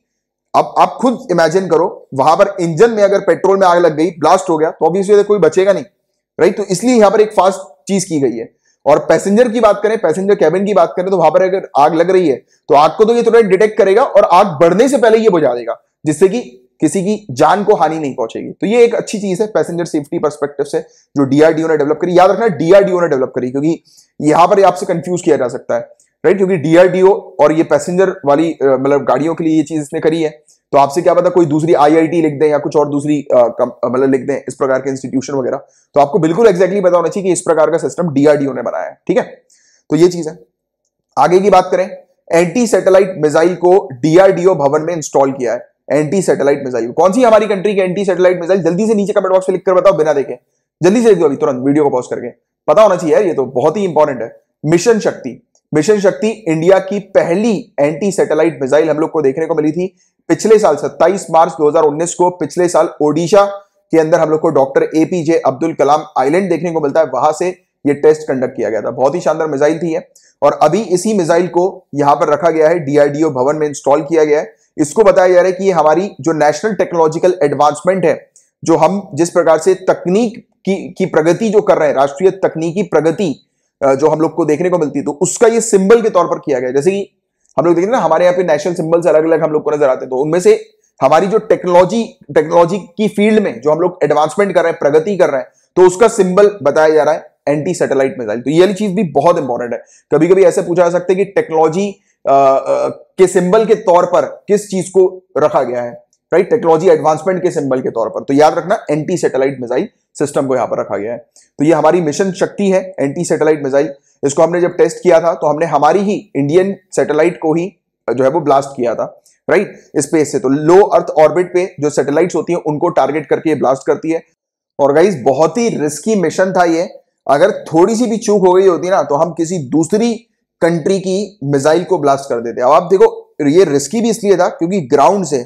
A: अब आप खुद इमेजिन करो, वहां पर इंजन में अगर पेट्रोल में आग लग गई, ब्लास्ट हो गया, तो ऑब्वियसली कोई बचेगा नहीं, राइट? तो इसलिए यहां पर एक फास्ट चीज की गई है। और पैसेंजर की बात करें, पैसेंजर केबिन की बात करें, तो वहां पर अगर आग लग रही है तो आग को तो ये तुरंत डिटेक्ट करेगा और आग बढ़ने से पहले ये बुझा देगा, जिससे कि किसी की जान को हानि नहीं पहुंचेगी। तो ये एक अच्छी चीज है पैसेंजर सेफ्टी पर्सपेक्टिव से, जो डीआरडीओ ने डेवलप करी। याद रखना डीआरडीओ ने डेवलप करी, क्योंकि यहां पर आपसे कंफ्यूज किया जा सकता है, राइट? क्योंकि डीआरडीओ और ये पैसेंजर वाली मतलब गाड़ियों के लिए ये चीज इसने करी है, तो आपसे क्या पता कोई दूसरी आईआईटी लिख दें या कुछ और दूसरी मतलब लिख दें इस प्रकार के इंस्टीट्यूशन वगैरह। तो आपको बिल्कुल एग्जैक्टली पता होना चाहिए कि इस प्रकार का सिस्टम डीआरडीओ ने बनाया है, ठीक है? तो ये चीज है। आगे की बात करें, एंटी सैटेलाइट मिसाइल को डीआरडीओ भवन में इंस्टॉल किया है। एंटी सैटेलाइट मिसाइल कौन सी हमारी कंट्री की एंटी सैटेलाइट मिसाइल? जल्दी से नीचे कमेंट बॉक्स में लिखकर बताओ, बिना देखे जल्दी से लिख दो अभी तुरंत, वीडियो को पॉज करके। पता होना चाहिए यार, ये तो बहुत ही इंपॉर्टेंट है। मिशन शक्ति। मिशन शक्ति इंडिया की पहली एंटी सैटेलाइट मिसाइल हम लोग को देखने को मिली थी पिछले साल 27 मार्च 2019 को। पिछले साल ओडिशा के अंदर हम लोग को doctor APJ Abdul Kalam island देखने को मिलता है, वहां से ये टेस्ट कंडक्ट किया गया था। बहुत ही शानदार मिसाइल थी ये, और अभी इसी मिसाइल को यहां पर रखा गया है, डीआरडीओ भवन में इंस्टॉल किया गया है। इसको बताया जा रहा है कि ये हमारी जो नेशनल टेक्नोलॉजिकल एडवांसमेंट है, जो हम जिस प्रकार से तकनीक की प्रगति जो कर रहे हैं, राष्ट्रीय तकनीकी प्रगति जो हम लोग को देखने को मिलती है, तो उसका ये सिंबल के तौर पर किया गया है। जैसे कि हम लोग देखते हैं ना, हमारे यहाँ पे नेशनल सिंबल्स अलग अलग हम लोग को नजर आते हैं, तो उनमें से हमारी जो टेक्नोलॉजी की फील्ड में जो हम लोग एडवांसमेंट कर रहे हैं, प्रगति कर रहे हैं, तो उसका सिंबल बताया जा रहा है एंटी सैटेलाइट मिसाइल। तो ये वाली चीज भी बहुत इंपॉर्टेंट है। कभी कभी ऐसे पूछा जा सकता है कि टेक्नोलॉजी के सिंबल के तौर पर किस चीज को रखा गया है, राइट? टेक्नोलॉजी एडवांसमेंट के सिंबल के तौर पर। तो याद रखना, एंटी सैटेलाइट मिसाइल सिस्टम को यहां पर रखा गया है। तो ये हमारी मिशन शक्ति है, एंटी सैटेलाइट मिसाइल। इसको हमने जब टेस्ट किया था, तो हमने हमारी ही इंडियन सैटेलाइट को ही जो है वो ब्लास्ट किया था, राइट? स्पेस से। तो लो अर्थ ऑर्बिट पे जो सैटेलाइट्स होती हैं उनको टारगेट करके ये ब्लास्ट करती है। और गाइस बहुत ही रिस्की मिशन था ये। अगर थोड़ी सी भी चूक हो गई होती ना, तो हम किसी दूसरी कंट्री की मिसाइल को ब्लास्ट कर देते। अब आप देखो, ये रिस्की भी इसलिए था क्योंकि ग्राउंड से,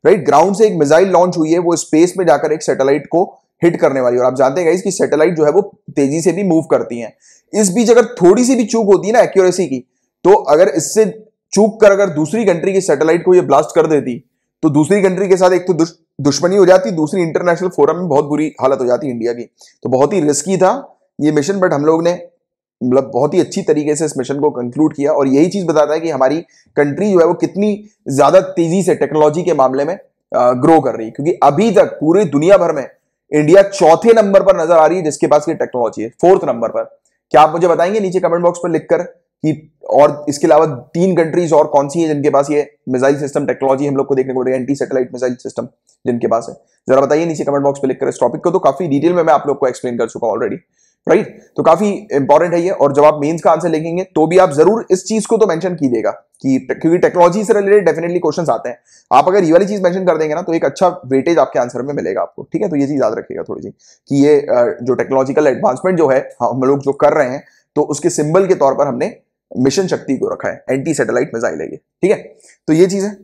A: राइट, ग्राउंड से एक मिसाइल लॉन्च हुई है, वो स्पेस में जाकर एक सैटेलाइट को हिट करने वाली। और आप जानते हैं गाइस कि सैटेलाइट जो है वो तेजी से भी मूव करती हैं। इस बीच अगर थोड़ी सी भी चूक होती है ना एक्यूरेसी की, तो अगर इससे चूक कर अगर दूसरी कंट्री की सैटेलाइट को ये ब्लास्ट कर देती, तो दूसरी कंट्री के साथ एक तो दुश्मनी हो जाती, दूसरी इंटरनेशनल फोरम में बहुत बुरी हालत हो जाती इंडिया की। तो बहुत ही रिस्की था ये मिशन, बट हम लोग ने मतलब बहुत ही अच्छी तरीके से इस मिशन को कंक्लूड किया। और यही चीज बताता है कि हमारी कंट्री जो है वो कितनी ज्यादा तेजी से टेक्नोलॉजी के मामले में ग्रो कर रही है। क्योंकि अभी तक पूरी दुनिया भर में इंडिया चौथे नंबर पर नजर आ रही है जिसके पास ये टेक्नोलॉजी है, 4th नंबर पर। क्या आप मुझे बताएंगे नीचे कमेंट बॉक्स पर लिखकर कि और इसके अलावा 3 कंट्रीज और कौन सी है जिनके पास ये मिसाइल सिस्टम टेक्नोलॉजी हम लोग को देखने को मिल रही है, एंटी सैटेलाइट मिसाइल सिस्टम जिनके पास है? जरा बताइए नीचे कमेंट बॉक्स पे लिखकर। इस टॉपिक को तो काफी डिटेल में मैं आप लोग को एक्सप्लेन कर चुका हूं ऑलरेडी, राइट? तो काफी इंपॉर्टेंट है ये। और जब आप मेंस का आंसर लिखेंगे तो भी आप जरूर इस चीज को तो मेंशन कीजिएगा कि क्योंकि टेक्नोलॉजी से रिलेटेड डेफिनेटली क्वेश्चंस आते हैं। आप अगर ये वाली चीज मेंशन कर देंगे ना, तो एक अच्छा वेटेज आपके आंसर में मिलेगा आपको, ठीक है? तो ये चीज याद रखिएगा थोड़ी सी कि ये जो टेक्नोलॉजिकल एडवांसमेंट जो है हम लोग जो कर रहे हैं, तो उसके सिंबल के तौर पर हमने मिशन शक्ति को रखा है, एंटी सैटेलाइट मिसाइल है ये, ठीक है? तो ये चीज है।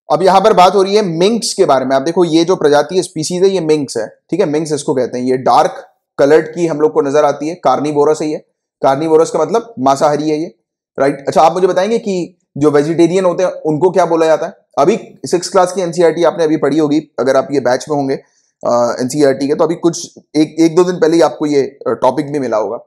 A: अब यहां पर बात हो रही है मिंक्स के बारे में। आप देखो, ये जो प्रजाति है, स्पीसीज है, ये मिंक्स है, ठीक है? मिंक्स इसको कहते हैं। ये डार्क कलर्ड की हम लोग को नजर आती है, कार्निवोरस है ये। कार्निवोरस का मतलब मांसाहारी है ये, राइट? अच्छा, आप मुझे बताएंगे कि जो वेजिटेरियन होते हैं उनको क्या बोला जाता है? अभी 6th क्लास की एनसीईआरटी आपने अभी पढ़ी होगी, अगर आप ये बैच में होंगे एनसीईआरटी के, तो अभी कुछ एक दो दिन पहले ही आपको ये टॉपिक भी मिला होगा।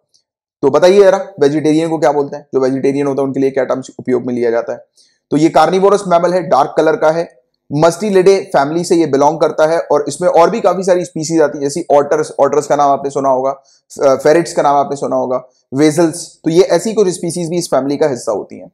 A: तो बताइए जरा, वेजिटेरियन को क्या बोलते हैं? जो वेजिटेरियन होता है उनके लिए क्या टर्म्स उपयोग में लिया जाता है? तो ये कार्निवोरस मैमल है, डार्क कलर का है, मस्टिलिडे फैमिली से ये बिलोंग करता है। और इसमें और भी काफी सारी स्पीसीज आती है, जैसी ऑटर्स का नाम आपने सुना होगा, फेरिट्स का नाम आपने सुना होगा, वेजल्स। तो ये ऐसी कुछ स्पीसीज भी इस फैमिली का हिस्सा होती हैं।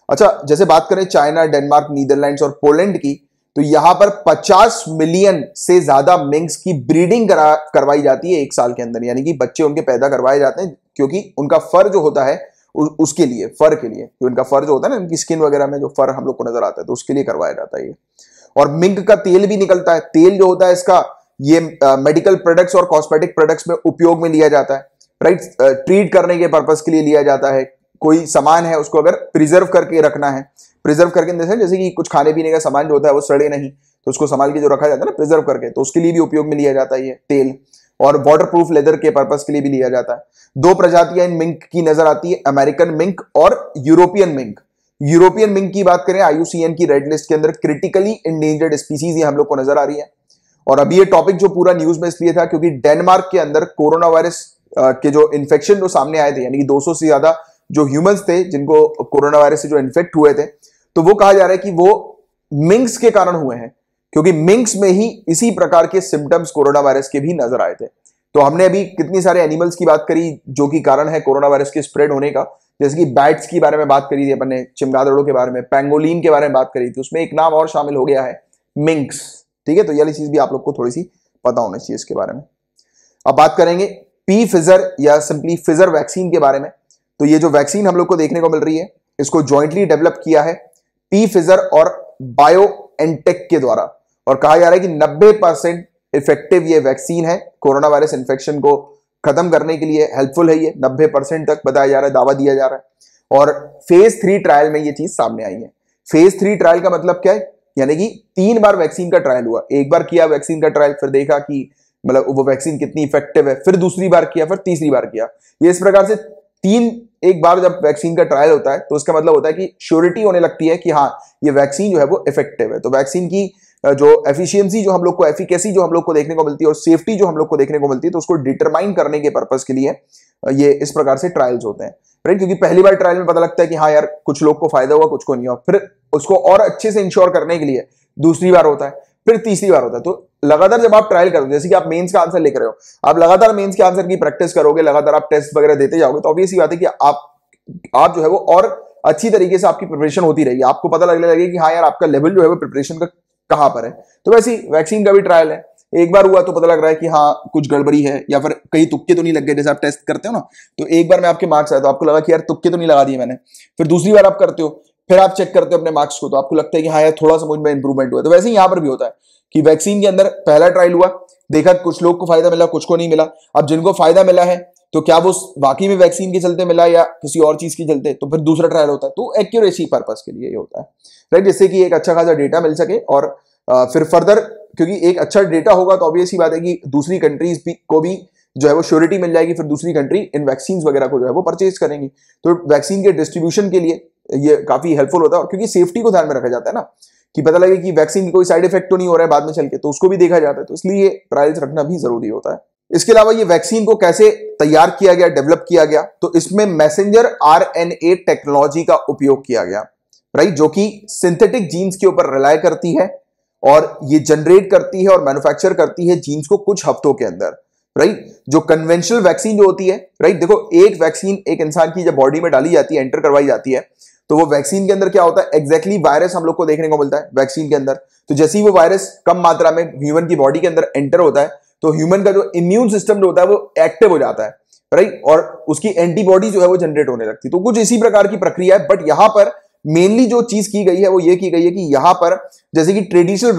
A: अच्छा, जैसे बात करें चाइना, डेनमार्क, नीदरलैंड्स और पोलैंड की, तो यहां पर 50 मिलियन से ज्यादा मिंक्स की ब्रीडिंग करवाई जाती है 1 साल के अंदर। यानी कि बच्चे उनके पैदा करवाए जाते हैं, क्योंकि उनका फर जो होता है उसके लिए, फर के लिए, जो इनका फर जो होता है ना, इनकी स्किन वगैरह में जो फर हम लोग को नजर आता है, तो उसके लिए करवाया जाता है ये। और मिंक का तेल भी निकलता है। तेल जो होता है इसका, ये मेडिकल प्रोडक्ट्स और कॉस्मेटिक प्रोडक्ट्स में उपयोग में लिया जाता है, राइट? ट्रीट करने के पर्पस के लिए लिया जाता है। कोई सामान है उसको अगर प्रिजर्व करके रखना है, प्रिजर्व करके जैसे कि कुछ खाने पीने का सामान जो होता है वो सड़े नहीं, तो उसको संभाल के जो रखा जाता है ना प्रिजर्व करके, तो उसके लिए भी उपयोग में लिया जाता है ये तेल। और वाटरप्रूफ लेदर के पर्पस के लिए भी लिया जाता है। दो प्रजातियां इन मिंक की नजर आती है, अमेरिकन मिंक और यूरोपियन मिंक। यूरोपियन मिंक की बात करें, IUCN की रेड लिस्ट के अंदर क्रिटिकली इंडेंजर्ड स्पीसीज ये हम लोग को नजर आ रही है। और अभी ये टॉपिक जो पूरा न्यूज में इसलिए था क्योंकि डेनमार्क के अंदर कोरोना वायरस के जो इन्फेक्शन जो सामने आए थे, यानी कि 200 से ज्यादा जो ह्यूमंस थे जिनको कोरोना वायरस से जो इन्फेक्ट हुए थे, तो वो कहा जा रहा है कि वो मिंक्स के कारण हुए हैं, क्योंकि मिंक्स में ही इसी प्रकार के सिम्टम्स कोरोना वायरस के भी नजर आए थे। तो हमने अभी कितनी सारे एनिमल्स की बात करी जो कि कारण है कोरोना वायरस के स्प्रेड होने का, जैसे कि बैट्स के बारे में बात करी थी अपन ने, चमगादड़ों के बारे में, पेंगोलिन के बारे में बात करी थी, उसमें एक नाम और शामिल हो गया है, मिंक्स। ठीक है, तो ये वाली चीज भी आप लोग को थोड़ी सी पता होना चाहिए इसके बारे में। अब बात करेंगे पी फिजर या सिंपली फिजर वैक्सीन के बारे में। तो ये जो वैक्सीन हम लोग को देखने को मिल रही है, इसको ज्वाइंटली डेवलप किया है पी फिजर और बायोएनटेक के द्वारा, और कहा जा रहा है कि 90% इफेक्टिव ये वैक्सीन है, कोरोना वायरस इंफेक्शन को खत्म करने के लिए हेल्पफुल है ये, 90% तक बताया जा रहा है, दावा दिया जा रहा है। और फेज 3 ट्रायल में ये चीज सामने आई है। फेज 3 ट्रायल का मतलब क्या है, यानी कि 3 बार वैक्सीन का ट्रायल हुआ, एक बार किया वैक्सीन का ट्रायल, फिर देखा कि मतलब वो वैक्सीन कितनी इफेक्टिव है, फिर दूसरी बार किया, फिर तीसरी बार किया। ये इस प्रकार से एक बार जब वैक्सीन का ट्रायल होता है तो उसका मतलब होता है कि श्योरिटी होने लगती है कि हाँ ये वैक्सीन जो है वो इफेक्टिव है। तो वैक्सीन की जो एफिशिएंसी जो हम लोग को, एफिकेसी जो हम लोग को देखने को मिलती है और सेफ्टी जो हम लोग को देखने को मिलती है, तो उसको डिटरमाइन करने के पर्पस के लिए ये इस प्रकार से ट्रायल्स होते हैं, राइट। क्योंकि पहली बार ट्रायल में पता लगता है कि हाँ यार कुछ लोग को फायदा हुआ, कुछ को नहीं हुआ, फिर उसको और अच्छे से इंश्योर करने के लिए दूसरी बार होता है, फिर तीसरी बार होता है। तो लगातार जब आप ट्रायल करोगे, जैसे कि आप मेंस का आंसर लेकर रहे हो, आप लगातार मेंस के आंसर की प्रैक्टिस करोगे, लगातार आप टेस्ट वगैरह देते जाओगे, तो ऑब्वियस सी बात है कि आप जो है वो और अच्छी तरीके से आपकी प्रिपरेशन होती रहेगी, आपको पता लगने लगेगा कि हाँ यार आपका लेवल जो है वो प्रिपरेशन का कहां पर है। तो वैसे ही वैक्सीन का भी ट्रायल है, एक बार हुआ तो पता लग रहा है कि हाँ कुछ गड़बड़ी है, या फिर कहीं तुक्के तो नहीं लग गए, जैसे आप टेस्ट करते हो ना, तो एक बार में आपके मार्क्स आए तो आपको लगा कि यार तुक्के तो नहीं लगा दिए मैंने, फिर दूसरी बार आप करते हो, फिर आप चेक करते हो अपने मार्क्स को, तो आपको लगता है कि हाँ यार थोड़ा सा मुझ में इंप्रूवमेंट हुआ। तो वैसे ही यहां पर भी होता है कि वैक्सीन के अंदर पहला ट्रायल हुआ, देखा कुछ लोग को फायदा मिला, कुछ को नहीं मिला। अब जिनको फायदा मिला है तो क्या वो वाकई में वैक्सीन के चलते मिला या किसी और चीज के चलते, तो फिर दूसरा ट्रायल होता है। तो एक्यूरेसी पर्पस के लिए ये होता है, राइट, जिससे कि एक अच्छा खासा डेटा मिल सके और फिर फर्दर, क्योंकि एक अच्छा डेटा होगा तो ऑब्वियस ही बात है कि दूसरी कंट्रीज को भी जो है वो श्योरिटी मिल जाएगी, फिर दूसरी कंट्री इन वैक्सीन वगैरह को जो है वो परचेज करेंगी। तो वैक्सीन के डिस्ट्रीब्यूशन के लिए ये काफी हेल्पफुल होता है, क्योंकि सेफ्टी को ध्यान में रखा जाता है ना, कि पता लगे कि वैक्सीन की कोई साइड इफेक्ट तो नहीं हो रहा है बाद में चल के, तो उसको भी देखा जाता है। तो इसलिए ट्रायल्स रखना भी जरूरी होता है। इसके अलावा ये वैक्सीन को कैसे तैयार किया गया, डेवलप किया गया, तो इसमें मैसेंजर RNA टेक्नोलॉजी का उपयोग किया गया, राइट, जो कि सिंथेटिक जीन्स के ऊपर रिलाय करती है और ये जनरेट करती है और मैन्युफैक्चर करती है जीन्स को कुछ हफ्तों के अंदर, राइट। जो कन्वेंशनल वैक्सीन जो होती है, राइट, देखो एक वैक्सीन एक इंसान की जब बॉडी में डाली जाती है, एंटर करवाई जाती है, तो वो वैक्सीन के अंदर क्या होता है, एग्जैक्टली वायरस हम लोग को देखने को मिलता है वैक्सीन के अंदर। तो जैसे ही वो वायरस कम मात्रा में ह्यूमन की बॉडी के अंदर एंटर होता है, तो ह्यूमन का जो इम्यून सिस्टम जो होता है वो एक्टिव हो जाता है, राइट, और उसकी एंटीबॉडी जो है वो जनरेट होने लगती है। तो कुछ इसी प्रकार की प्रक्रिया है, बट यहां पर मेनली जो चीज की गई है वो ये की गई है कि यहां पर जैसे कि ट्रेडिशनल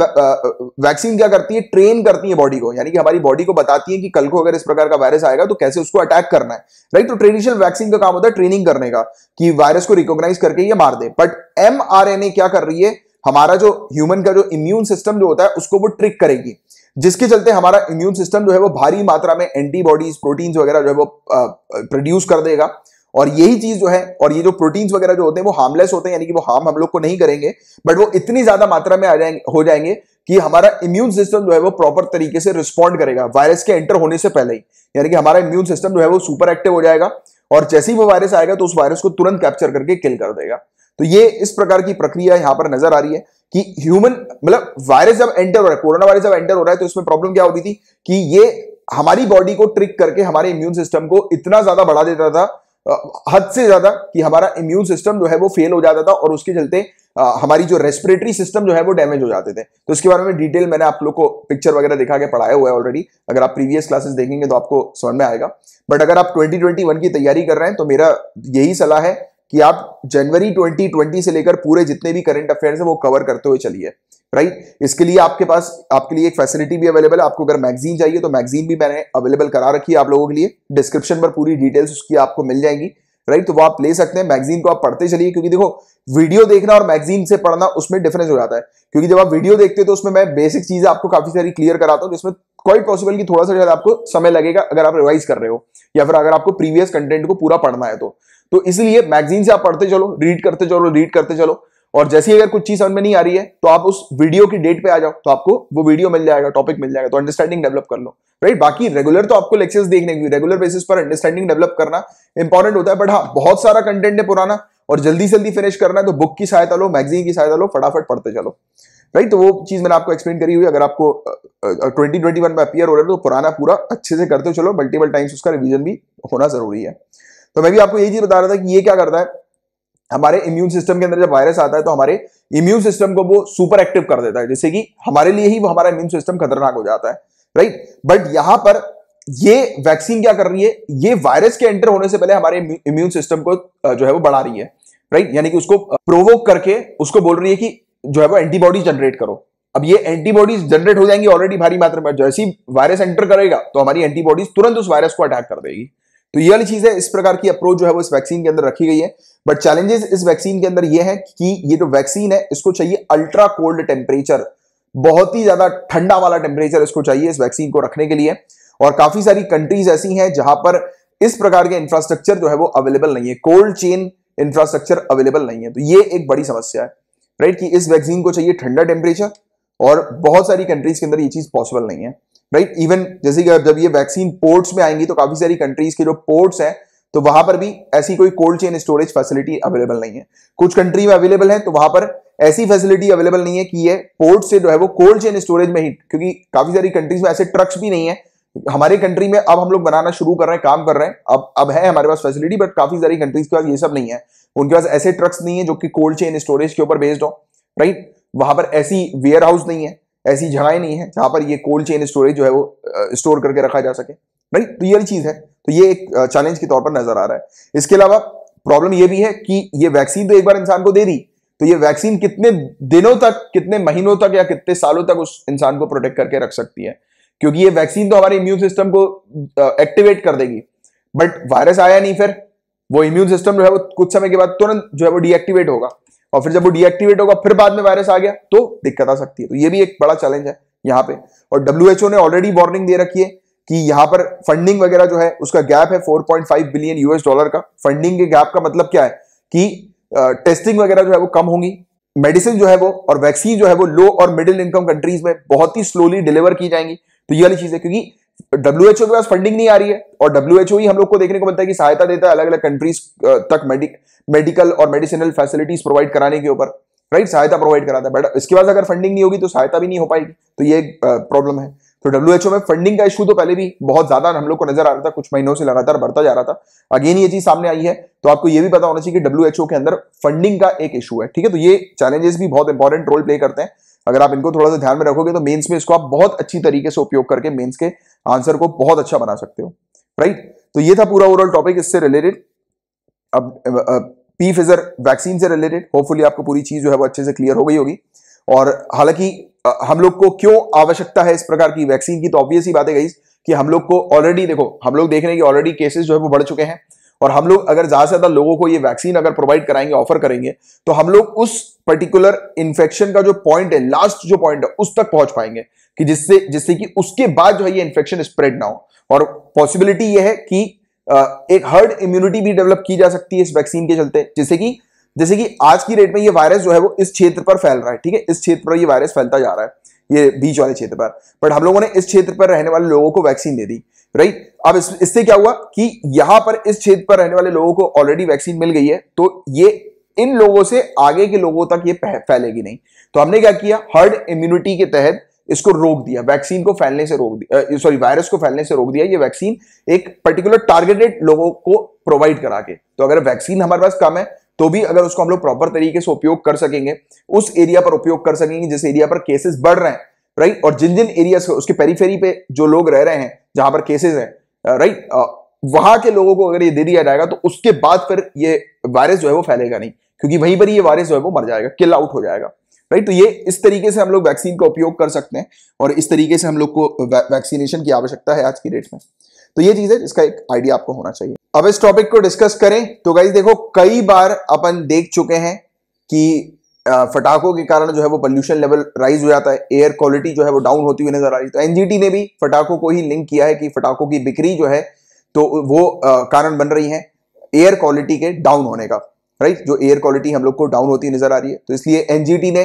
A: वैक्सीन क्या करती है, ट्रेन करती है बॉडी को, यानी कि हमारी बॉडी को बताती है कि कल को अगर इस प्रकार का वायरस आएगा तो कैसे उसको अटैक करना है, राइट। तो ट्रेडिशनल वैक्सीन का काम होता है ट्रेनिंग करने का, कि वायरस को रिकॉग्नाइज करके ये मार दे। बट mRNA क्या कर रही है, हमारा जो ह्यूमन का जो इम्यून सिस्टम जो होता है उसको वो ट्रिक करेगी, जिसके चलते हमारा इम्यून सिस्टम जो है वो भारी मात्रा में एंटीबॉडीज, प्रोटीन्स वगैरह जो है वो प्रोड्यूस कर देगा। और यही चीज जो है, और ये जो प्रोटीन्स वगैरह जो होते हैं वो हार्मलेस होते हैं, यानी कि वो हार्म हम लोग को नहीं करेंगे, बट वो इतनी ज्यादा मात्रा में हो जाएंगे कि हमारा इम्यून सिस्टम जो है वो प्रॉपर तरीके से रिस्पॉन्ड करेगा वायरस के एंटर होने से पहले ही, यानी कि हमारा इम्यून सिस्टम जो है वो सुपर एक्टिव हो जाएगा और जैसे ही वो वायरस आएगा तो उस वायरस को तुरंत कैप्चर करके किल कर देगा। तो ये इस प्रकार की प्रक्रिया यहां पर नजर आ रही है कि ह्यूमन, मतलब वायरस जब एंटर हो रहा है, कोरोना वायरस जब एंटर हो रहा है, तो इसमें प्रॉब्लम क्या होती थी कि ये हमारी बॉडी को ट्रिक करके हमारे इम्यून सिस्टम को इतना ज्यादा बढ़ा देता था, हद से ज्यादा, कि हमारा इम्यून सिस्टम जो है वो फेल हो जाता था और उसके चलते हमारी जो रेस्पिरेटरी सिस्टम जो है वो डैमेज हो जाते थे। तो इसके बारे में डिटेल मैंने आप लोग को पिक्चर वगैरह दिखा के पढ़ाया हुआ है ऑलरेडी, अगर आप प्रीवियस क्लासेस देखेंगे तो आपको समझ में आएगा। बट अगर आप 2021 की तैयारी कर रहे हैं तो मेरा यही सलाह है कि आप जनवरी 2020 से लेकर पूरे जितने भी करंट अफेयर्स है वो कवर करते हुए चलिए, राइट। इसके लिए आपके लिए एक फैसिलिटी भी अवेलेबल है, आपको अगर मैगजीन चाहिए तो मैगजीन भी मैंने अवेलेबल करा रखी है आप लोगों के लिए, डिस्क्रिप्शन पर पूरी डिटेल्स उसकी आपको मिल जाएंगी, राइट। तो वो आप ले सकते हैं, मैगजीन को आप पढ़ते चलिए, क्योंकि देखो वीडियो देखना और मैगजीन से पढ़ना उसमें डिफरेंस हो जाता है। क्योंकि जब आप वीडियो देखते हो तो उसमें मैं बेसिक चीजें आपको काफी सारी क्लियर कराता हूं, जिसमें क्वाइट पॉसिबल कि थोड़ा सा शायद आपको समय लगेगा अगर आप रिवाइज कर रहे हो या फिर अगर आपको प्रीवियस कंटेंट को पूरा पढ़ना है तो इसलिए मैगजीन से आप पढ़ते चलो, रीड करते चलो और जैसे ही अगर कुछ चीज समझ में नहीं आ रही है तो आप उस वीडियो की डेट पे आ जाओ, तो आपको वो वीडियो मिल जाएगा, टॉपिक मिल जाएगा, तो अंडरस्टैंडिंग डेवलप कर लो, राइट। बाकी रेगुलर तो आपको लेक्चर्स देखने की, रेगुलर बेसिस पर अंडरस्टैंडिंग डेवलप करना इंपॉर्टेंट होता है। बट हाँ, बहुत सारा कंटेंट है पुराना और जल्दी जल्दी फिनिश करना है तो बुक की सहायता लो, मैगजीन की सहायता लो, फटाफट पढ़ते चलो, राइट। तो वो चीज मैंने आपको एक्सप्लेन करी हुई। अगर आपको 2021 में अपीयर हो रहा है तो पुराना पूरा अच्छे से करते चलो, मल्टीपल टाइम्स उसका रिवीजन भी होना जरूरी है। तो मैं भी आपको यही चीज बता रहा था कि ये क्या करता है, हमारे इम्यून सिस्टम के अंदर जब वायरस आता है तो हमारे इम्यून सिस्टम को वो सुपर एक्टिव कर देता है, जिससे कि हमारे लिए ही वो हमारा इम्यून सिस्टम खतरनाक हो जाता है, राइट। बट यहां पर ये वैक्सीन क्या कर रही है, ये वायरस के एंटर होने से पहले हमारे इम्यून सिस्टम को जो है वो बढ़ा रही है, राइट। यानी कि उसको प्रोवोक करके उसको बोल रही है कि जो है वो एंटीबॉडी जनरेट करो। अब ये एंटीबॉडीज जनरेट हो जाएंगी ऑलरेडी भारी मात्रा में, जैसे ही वायरस एंटर करेगा तो हमारी एंटीबॉडीज तुरंत उस वायरस को अटैक कर देगी। तो ये वाली चीज है, इस प्रकार की अप्रोच जो है वो इस वैक्सीन के अंदर रखी गई है। बट चैलेंजेस इस वैक्सीन के अंदर ये है कि ये जो वैक्सीन है इसको चाहिए अल्ट्रा कोल्ड टेम्परेचर, बहुत ही ज्यादा ठंडा वाला टेम्परेचर इसको चाहिए इस वैक्सीन को रखने के लिए। और काफी सारी कंट्रीज ऐसी हैं जहां पर इस प्रकार के इंफ्रास्ट्रक्चर जो है वो अवेलेबल नहीं है, कोल्ड चेन इंफ्रास्ट्रक्चर अवेलेबल नहीं है। तो ये एक बड़ी समस्या है, राइट, कि इस वैक्सीन को चाहिए ठंडा टेम्परेचर और बहुत सारी कंट्रीज के अंदर ये चीज पॉसिबल नहीं है, राइट। इवन जैसे कि जब ये वैक्सीन पोर्ट्स में आएंगी तो काफी सारी कंट्रीज के जो पोर्ट्स हैं तो वहां पर भी ऐसी कोई cold chain storage facility available नहीं है। कुछ कंट्री में अवेलेबल है तो वहां पर ऐसी फैसिलिटी अवेलेबल नहीं है कि ये पोर्ट से जो है वो कोल्ड चेन स्टोरेज में ही, क्योंकि काफी सारी कंट्रीज में ऐसे ट्रक्स भी नहीं है। हमारे कंट्री में अब हम लोग बनाना शुरू कर रहे हैं, काम कर रहे हैं, अब है हमारे पास फैसिलिटी, बट काफी सारी कंट्रीज के पास ये सब नहीं है। उनके पास ऐसे ट्रक्स नहीं है जो कि कोल्ड चेन स्टोरेज के ऊपर बेस्ड हो, राइट। वहां पर ऐसी वेयर हाउस नहीं है, ऐसी जगह नहीं है जहां पर ये कोल्ड चेन स्टोरेज जो है वो स्टोर करके रखा जा सके, राइट। तो ये चीज है, तो ये एक चैलेंज के तौर पर नजर आ रहा है। इसके अलावा प्रॉब्लम ये भी है कि ये वैक्सीन तो एक बार इंसान को दे दी तो ये वैक्सीन कितने दिनों तक, कितने महीनों तक या कितने सालों तक उस इंसान को प्रोटेक्ट करके रख सकती है, क्योंकि ये वैक्सीन तो हमारे इम्यून सिस्टम को एक्टिवेट कर देगी, बट वायरस आया नहीं, फिर वो इम्यून सिस्टम जो है वो कुछ समय के बाद तुरंत जो है वो डीएक्टिवेट होगा और फिर जब वो डीएक्टिवेट होगा फिर बाद में वायरस आ गया तो दिक्कत आ सकती है। तो ये भी एक बड़ा चैलेंज है यहाँ पे। और WHO ने ऑलरेडी वार्निंग दे रखी है कि यहाँ पर फंडिंग वगैरह जो है उसका गैप है $4.5 बिलियन US का। फंडिंग के गैप का मतलब क्या है कि टेस्टिंग वगैरह जो है वो कम होंगी, मेडिसिन जो है वो और वैक्सीन जो है वो लो और मिडिल इनकम कंट्रीज में बहुत ही स्लोली डिलीवर की जाएंगी। तो ये वाली चीज है, क्योंकि WHO के पास फंडिंग नहीं आ रही है और WHO ही हम लोग को देखने को मिलता है कि सहायता देता है अलग अलग कंट्रीज तक मेडिकल और मेडिसिनल फैसिलिटीज प्रोवाइड कराने के ऊपर, राइट, सहायता प्रोवाइड कराता है। बट इसके बाद अगर फंडिंग नहीं होगी तो सहायता भी नहीं हो पाएगी, तो ये एक प्रॉब्लम है। तो WHO में फंडिंग का इशू तो पहले भी बहुत ज्यादा हम लोग को नजर आ रहा था, कुछ महीनों से लगातार बढ़ता जा रहा था। अगेन ये चीज सामने आई है तो आपको ये भी पता होना चाहिए कि WHO के अंदर फंडिंग का एक इशू है, ठीक है। तो ये चैलेंजेस भी बहुत इंपॉर्टेंट रोल प्ले करते हैं। अगर आप इनको थोड़ा सा ध्यान में रखोगे तो मेंस में इसको आप बहुत अच्छी तरीके से उपयोग करके मेंस के आंसर को बहुत अच्छा बना सकते हो, राइट। तो ये था पूरा ओवरऑल टॉपिक इससे रिलेटेड। अब पी फिजर वैक्सीन से रिलेटेड होपफुली आपको पूरी चीज जो है वो अच्छे से क्लियर हो गई होगी। और हालांकि हम लोग को क्यों आवश्यकता है इस प्रकार की वैक्सीन की, तो ऑब्वियस ही बात है गाइस कि हम लोग को ऑलरेडी देखो, हम लोग देख रहे हैं कि ऑलरेडी केसेस जो है वो बढ़ चुके हैं और हम लोग अगर ज्यादा से ज्यादा लोगों को ये वैक्सीन अगर प्रोवाइड कराएंगे, ऑफर करेंगे, तो हम लोग उस पर्टिकुलर इन्फेक्शन का जो पॉइंट है, लास्ट जो पॉइंट है उस तक पहुंच पाएंगे कि जिससे कि उसके बाद जो है ये इन्फेक्शन स्प्रेड ना हो। और पॉसिबिलिटी ये है कि एक हर्ड इम्यूनिटी भी डेवलप की जा सकती है इस वैक्सीन के चलते, जैसे कि आज की डेट में ये वायरस जो है वो इस क्षेत्र पर फैल रहा है, ठीक है, इस क्षेत्र पर ये वायरस फैलता जा रहा है, ये बीच वाले क्षेत्र पर, बट हम लोगों ने इस क्षेत्र पर रहने वाले लोगों को वैक्सीन दे दी, राइट। अब इससे क्या हुआ कि यहां पर इस क्षेत्र पर रहने वाले लोगों को ऑलरेडी वैक्सीन मिल गई है, तो ये इन लोगों से आगे के लोगों तक ये फैलेगी नहीं। तो हमने क्या किया, हर्ड इम्यूनिटी के तहत इसको रोक दिया, वैक्सीन को फैलने से रोक दिया, सॉरी वायरस को फैलने से रोक दिया। ये वैक्सीन एक पर्टिकुलर टारगेटेड लोगों को प्रोवाइड करा के, तो अगर वैक्सीन हमारे पास कम है तो भी अगर उसको हम लोग प्रॉपर तरीके से उपयोग कर सकेंगे, उस एरिया पर उपयोग कर सकेंगे जिस एरिया पर केसेस बढ़ रहे हैं, राइट, और जिन जिन एरियाज उसके पेरीफेरी पे जो लोग रह रहे हैं जहां पर केसेस हैं, राइट, वहां के लोगों को अगर ये दे दिया जाएगा तो उसके बाद फिर ये वायरस जो है वो फैलेगा नहीं, क्योंकि वहीं पर ये वायरस जो है वो मर जाएगा, किल आउट हो जाएगा, राइट। तो ये इस तरीके से हम लोग वैक्सीन का उपयोग कर सकते हैं और इस तरीके से हम लोग को वैक्सीनेशन की आवश्यकता है आज की डेट में। तो ये चीज है जिसका एक आइडिया आपको होना चाहिए। अब इस टॉपिक को डिस्कस करें तो गाइस देखो, कई बार अपन देख चुके हैं कि फटाकों के कारण जो है वो पोल्यूशन लेवल राइज हो जाता है, एयर क्वालिटी जो है वो डाउन होती हुई नजर आ रही है। तो एनजीटी ने भी फटाकों को ही लिंक किया है कि फटाकों की बिक्री जो है तो वो कारण बन रही है एयर क्वालिटी के डाउन होने का, राइट। जो एयर क्वालिटी हम लोग को डाउन होती नजर आ रही है, तो इसलिए एनजीटी ने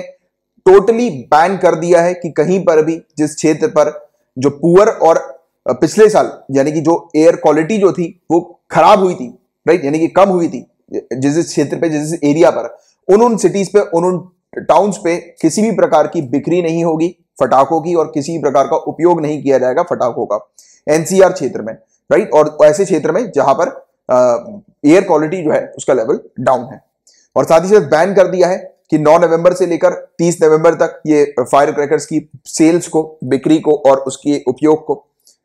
A: टोटली बैन कर दिया है कि कहीं पर भी जिस क्षेत्र पर जो पुअर और पिछले साल यानी कि जो एयर क्वालिटी जो थी वो खराब हुई थी, राइट, यानी कि कम हुई थी, जिस क्षेत्र पे जिस एरिया पर उन सिटीज पे उन टाउन्स पे किसी भी प्रकार की बिक्री नहीं होगी फटाकों की और किसी भी प्रकार का उपयोग नहीं किया जाएगा फटाकों का एनसीआर क्षेत्र में, राइट। और ऐसे क्षेत्र में जहां पर एयर क्वालिटी जो है उसका लेवल डाउन है। और साथ ही साथ बैन कर दिया है कि 9 नवंबर से लेकर 30 नवंबर तक ये फायर क्रैकर्स की सेल्स को, बिक्री को और उसके उपयोग को,